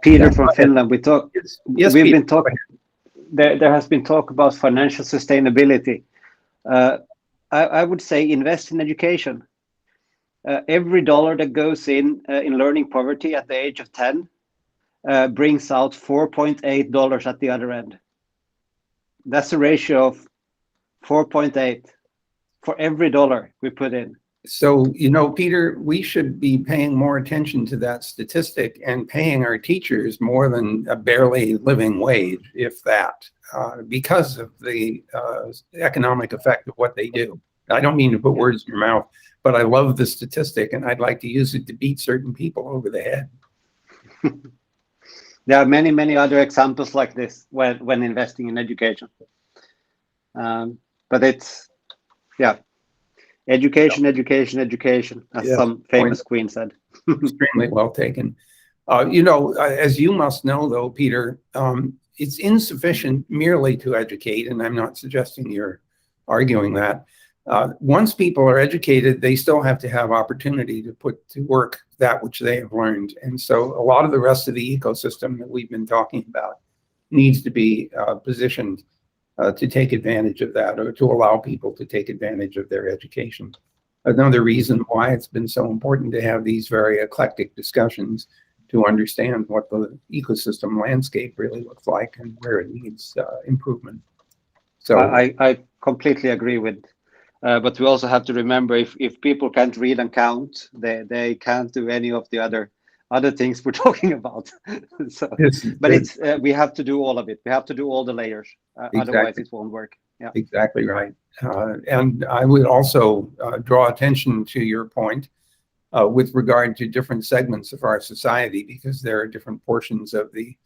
Peter Yeah, from go ahead. Finland. We talk. Yes, We've Peter, been talking. There has been talk about financial sustainability. I would say invest in education. Every dollar that goes in learning poverty at the age of 10 brings out $4.8 at the other end. That's a ratio of 4.8 for every dollar we put in. So, you know, Peter, we should be paying more attention to that statistic and paying our teachers more than a barely living wage, if that, because of the economic effect of what they do. I don't mean to put words in your mouth, but I love the statistic and I'd like to use it to beat certain people over the head. There are many, many other examples like this when investing in education. But it's, yeah, education, education, education, as some famous queen said. Extremely well taken. You know, as you must know, though, Peter, it's insufficient merely to educate, and I'm not suggesting you're arguing that. Once people are educated, they still have to have opportunity to put to work that which they have learned. And so a lot of the rest of the ecosystem that we've been talking about needs to be positioned to take advantage of that, or to allow people to take advantage of their education. Another reason why it's been so important to have these very eclectic discussions to understand what the ecosystem landscape really looks like and where it needs improvement. So I completely agree with, but we also have to remember if people can't read and count, they can't do any of the other things we're talking about. So, but it's we have to do all of it. We have to do all the layers. Otherwise, it won't work. Yeah, exactly right. And I would also draw attention to your point with regard to different segments of our society, because there are different portions of the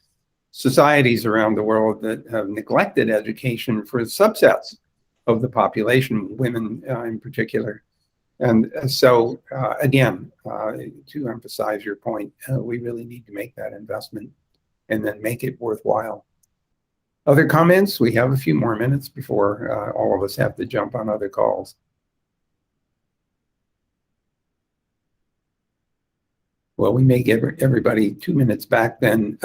societies around the world that have neglected education for subsets of the population, women in particular. And so, again, to emphasize your point, we really need to make that investment and then make it worthwhile. Other comments? We have a few more minutes before all of us have to jump on other calls. Well, we may give everybody 2 minutes back then.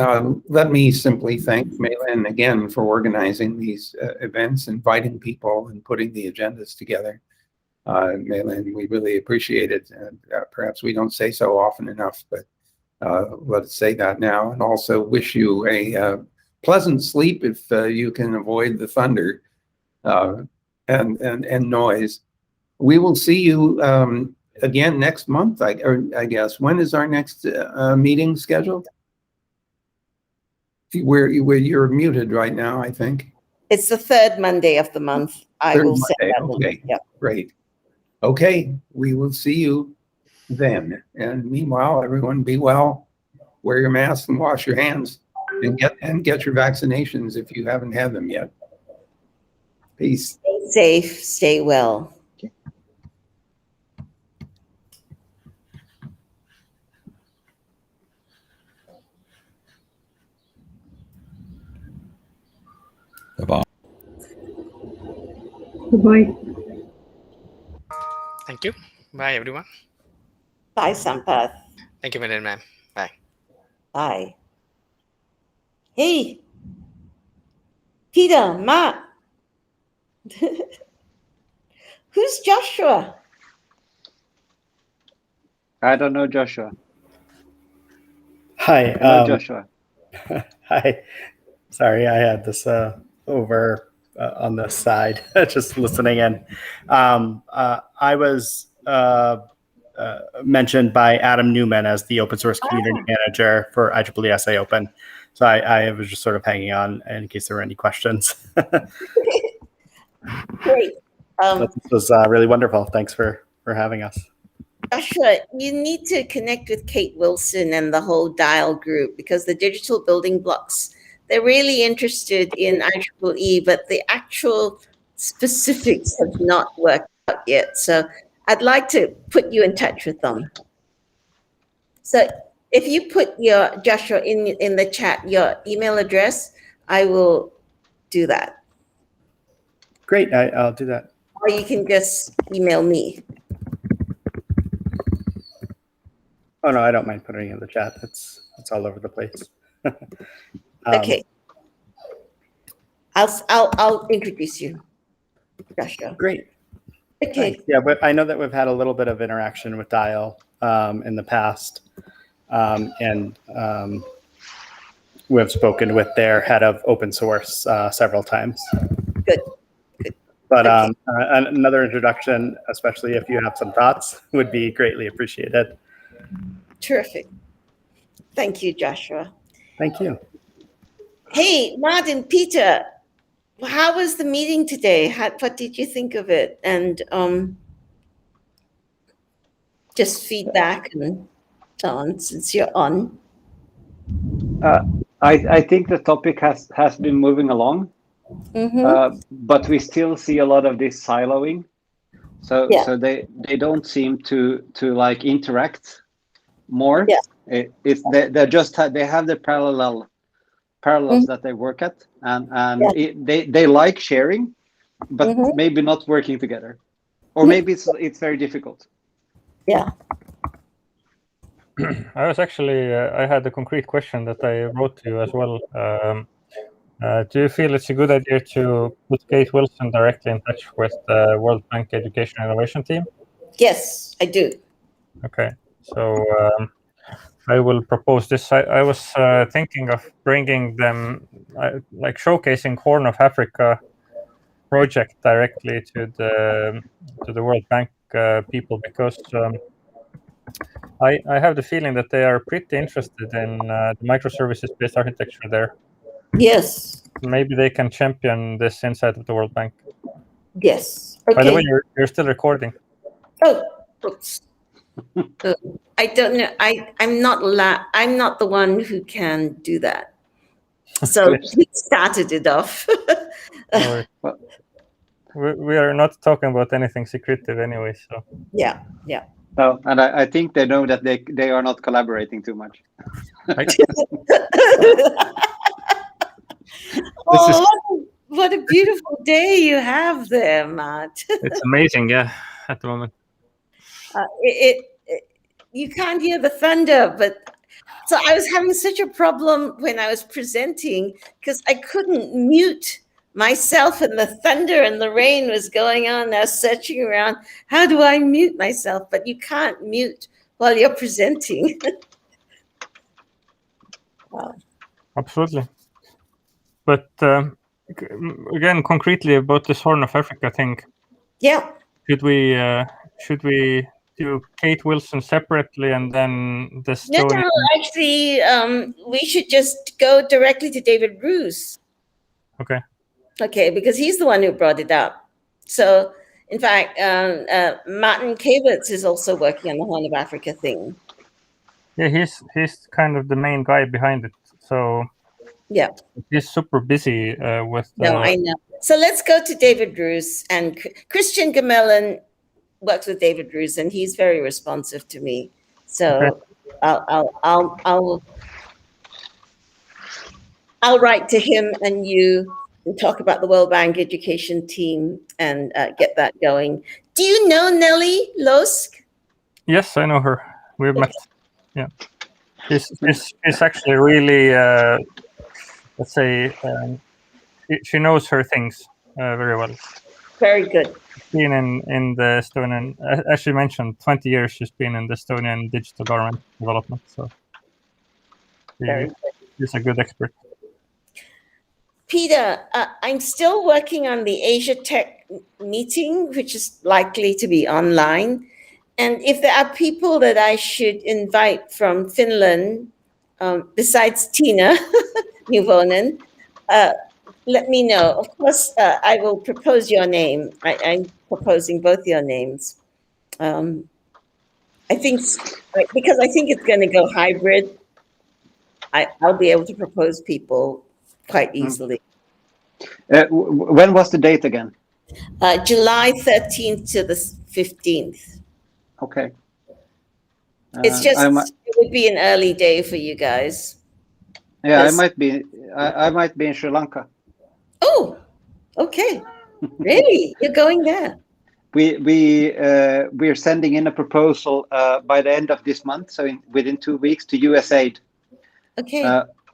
Let me simply thank Malin again for organizing these events, inviting people and putting the agendas together. Malin, we really appreciate it. And perhaps we don't say so often enough, but let's say that now. And also wish you a pleasant sleep if you can avoid the thunder and noise. We will see you again next month, I guess. When is our next meeting scheduled? Where you're muted right now, I think. It's the third Monday of the month. I will set that. Okay, yep. Great. Okay, we will see you then. And meanwhile, everyone be well, wear your mask and wash your hands, and get your vaccinations if you haven't had them yet. Peace. Stay safe, stay well. Bye-bye. Goodbye. Thank you. Bye, everyone. Bye, Sampath. Thank you, Madam Ma'am. Bye. Bye. Hey, Peter, Matt. Who's Joshua? I don't know Joshua. Hi, Joshua. Hi. Sorry, I had this over on the side, just listening in. I was mentioned by Adam Newman as the open source community manager for IEEE SA Open. So I was just sort of hanging on in case there were any questions. Great. This was really wonderful. Thanks for having us. Joshua, you need to connect with Kate Wilson and the whole DIAL group, because the digital building blocks, they're really interested in IEEE, but the actual specifics have not worked out yet. So I'd like to put you in touch with them. So if you put your, Joshua, in the chat, your email address, I will do that. Great, I'll do that. Or you can just email me. Oh no, I don't mind putting it in the chat. It's all over the place. Okay. I'll introduce you, Joshua. Great. Okay. Thanks. Yeah, but I know that we've had a little bit of interaction with Dial in the past, and we've spoken with their head of open source several times. Good. But another introduction, especially if you have some thoughts, would be greatly appreciated. Terrific. Thank you, Joshua. Thank you. Hey, Martin, Peter, how was the meeting today? What did you think of it? And just feedback and so on, since you're on. I think the topic has been moving along, but we still see a lot of this siloing. So they don't seem to like interact more. Yeah. They have the parallels that they work at, and they like sharing, but maybe not working together, or maybe it's very difficult. Yeah. I was actually I had a concrete question that I wrote to you as well. Do you feel it's a good idea to put Kate Wilson directly in touch with the World Bank Education Innovation Team? Yes, I do. Okay, so I will propose this. I was thinking of bringing them, like showcasing Horn of Africa project directly to the World Bank people, because I have the feeling that they are pretty interested in the microservices-based architecture there. Yes. Maybe they can champion this inside of the World Bank. Yes. Okay. By the way, you're still recording. Oh, oops. I don't know. I'm not the one who can do that. So we started it off. We are not talking about anything secretive anyway. So yeah. No, and I think they know that they are not collaborating too much. What a beautiful day you have there, Matt. It's amazing, yeah, at the moment. You can't hear the thunder, but so I was having such a problem when I was presenting because I couldn't mute myself, and the thunder and the rain was going on. I was searching around, how do I mute myself? But you can't mute while you're presenting. Wow. Absolutely. But again, concretely about this Horn of Africa thing. Yeah. Should we do Kate Wilson separately and then the Stone? No, actually, we should just go directly to David Bruce. Okay. Okay, because he's the one who brought it up. So, in fact, Martin Kavitz is also working on the Horn of Africa thing. Yeah, he's kind of the main guy behind it. So yeah, he's super busy with. No, I know. So let's go to David Bruce, and Christian Gamelin works with David Bruce, and he's very responsive to me. So okay. I'll write to him and you and talk about the World Bank Education Team and get that going. Do you know Nelly Losk? Yes, I know her. We've met. Yeah, she's actually really, let's say, she knows her things very well. Very good. Been in the Estonian, as she mentioned, 20 years she's been in the Estonian digital government development. So she's a good expert. Peter, I'm still working on the Asia Tech meeting, which is likely to be online. And if there are people that I should invite from Finland, besides Tina Neuvonen, let me know. Of course, I will propose your name. I'm proposing both your names. I think, because I think it's going to go hybrid, I'll be able to propose people quite easily. When was the date again? July 13th to the 15th. Okay. It's just, it would be an early day for you guys. Yeah, I might be in Sri Lanka. Oh, okay. Really? You're going there? we're sending in a proposal by the end of this month, so within 2 weeks, to USAID. Okay.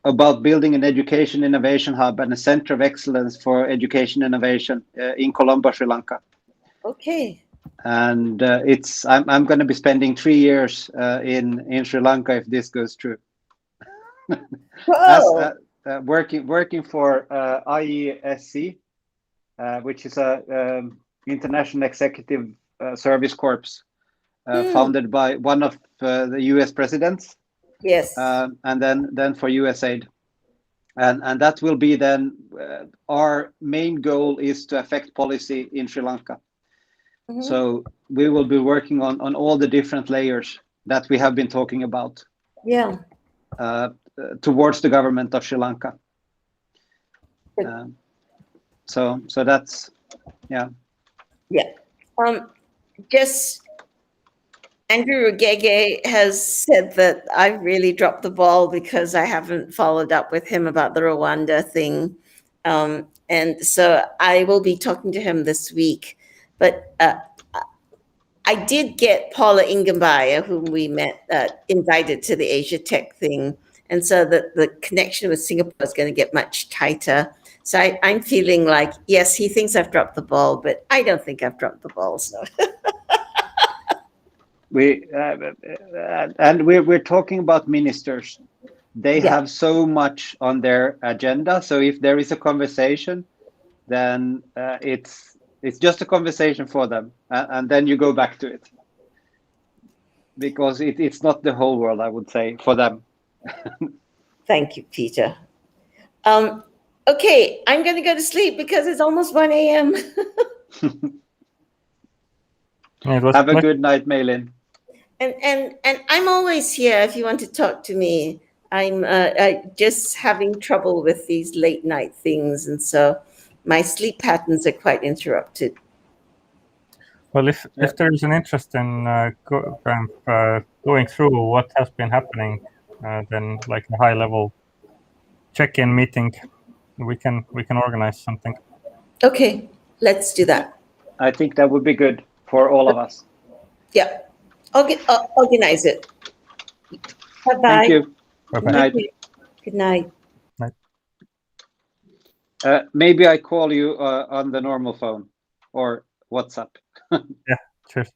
About building an education innovation hub and a center of excellence for education innovation in Colombo, Sri Lanka. Okay. And I'm going to be spending 3 years in Sri Lanka if this goes through. Whoa. Working for IESC, which is a International Executive Service Corps, founded by one of the U.S. presidents. Yes. And then for USAID, and that will be then our main goal is to affect policy in Sri Lanka. Mm-hmm. So we will be working on all the different layers that we have been talking about. Yeah. Towards the government of Sri Lanka. So that's yeah. Yeah. Just Andrew Rugege has said that I've really dropped the ball because I haven't followed up with him about the Rwanda thing. And so I will be talking to him this week. But I did get Paula Ingambaya, whom we met, invited to the Asia Tech thing. And so the connection with Singapore is going to get much tighter. So I'm feeling like, yes, he thinks I've dropped the ball, but I don't think I've dropped the ball. So. We're talking about ministers. They have so much on their agenda. So if there is a conversation, then it's just a conversation for them, and then you go back to it, because it's not the whole world, I would say, for them. Thank you, Peter. Okay, I'm going to go to sleep because it's almost 1 a.m. Have a good night, Malin. And I'm always here if you want to talk to me. I'm just having trouble with these late night things, and so my sleep patterns are quite interrupted. Well, if there is an interest in going through what has been happening, then like a high level check-in meeting, we can organize something. Okay, let's do that. I think that would be good for all of us. Yeah, organize it. Bye-bye. Thank you. Bye-bye. Good night. Good night. Maybe I call you on the normal phone or WhatsApp. Yeah, cheers.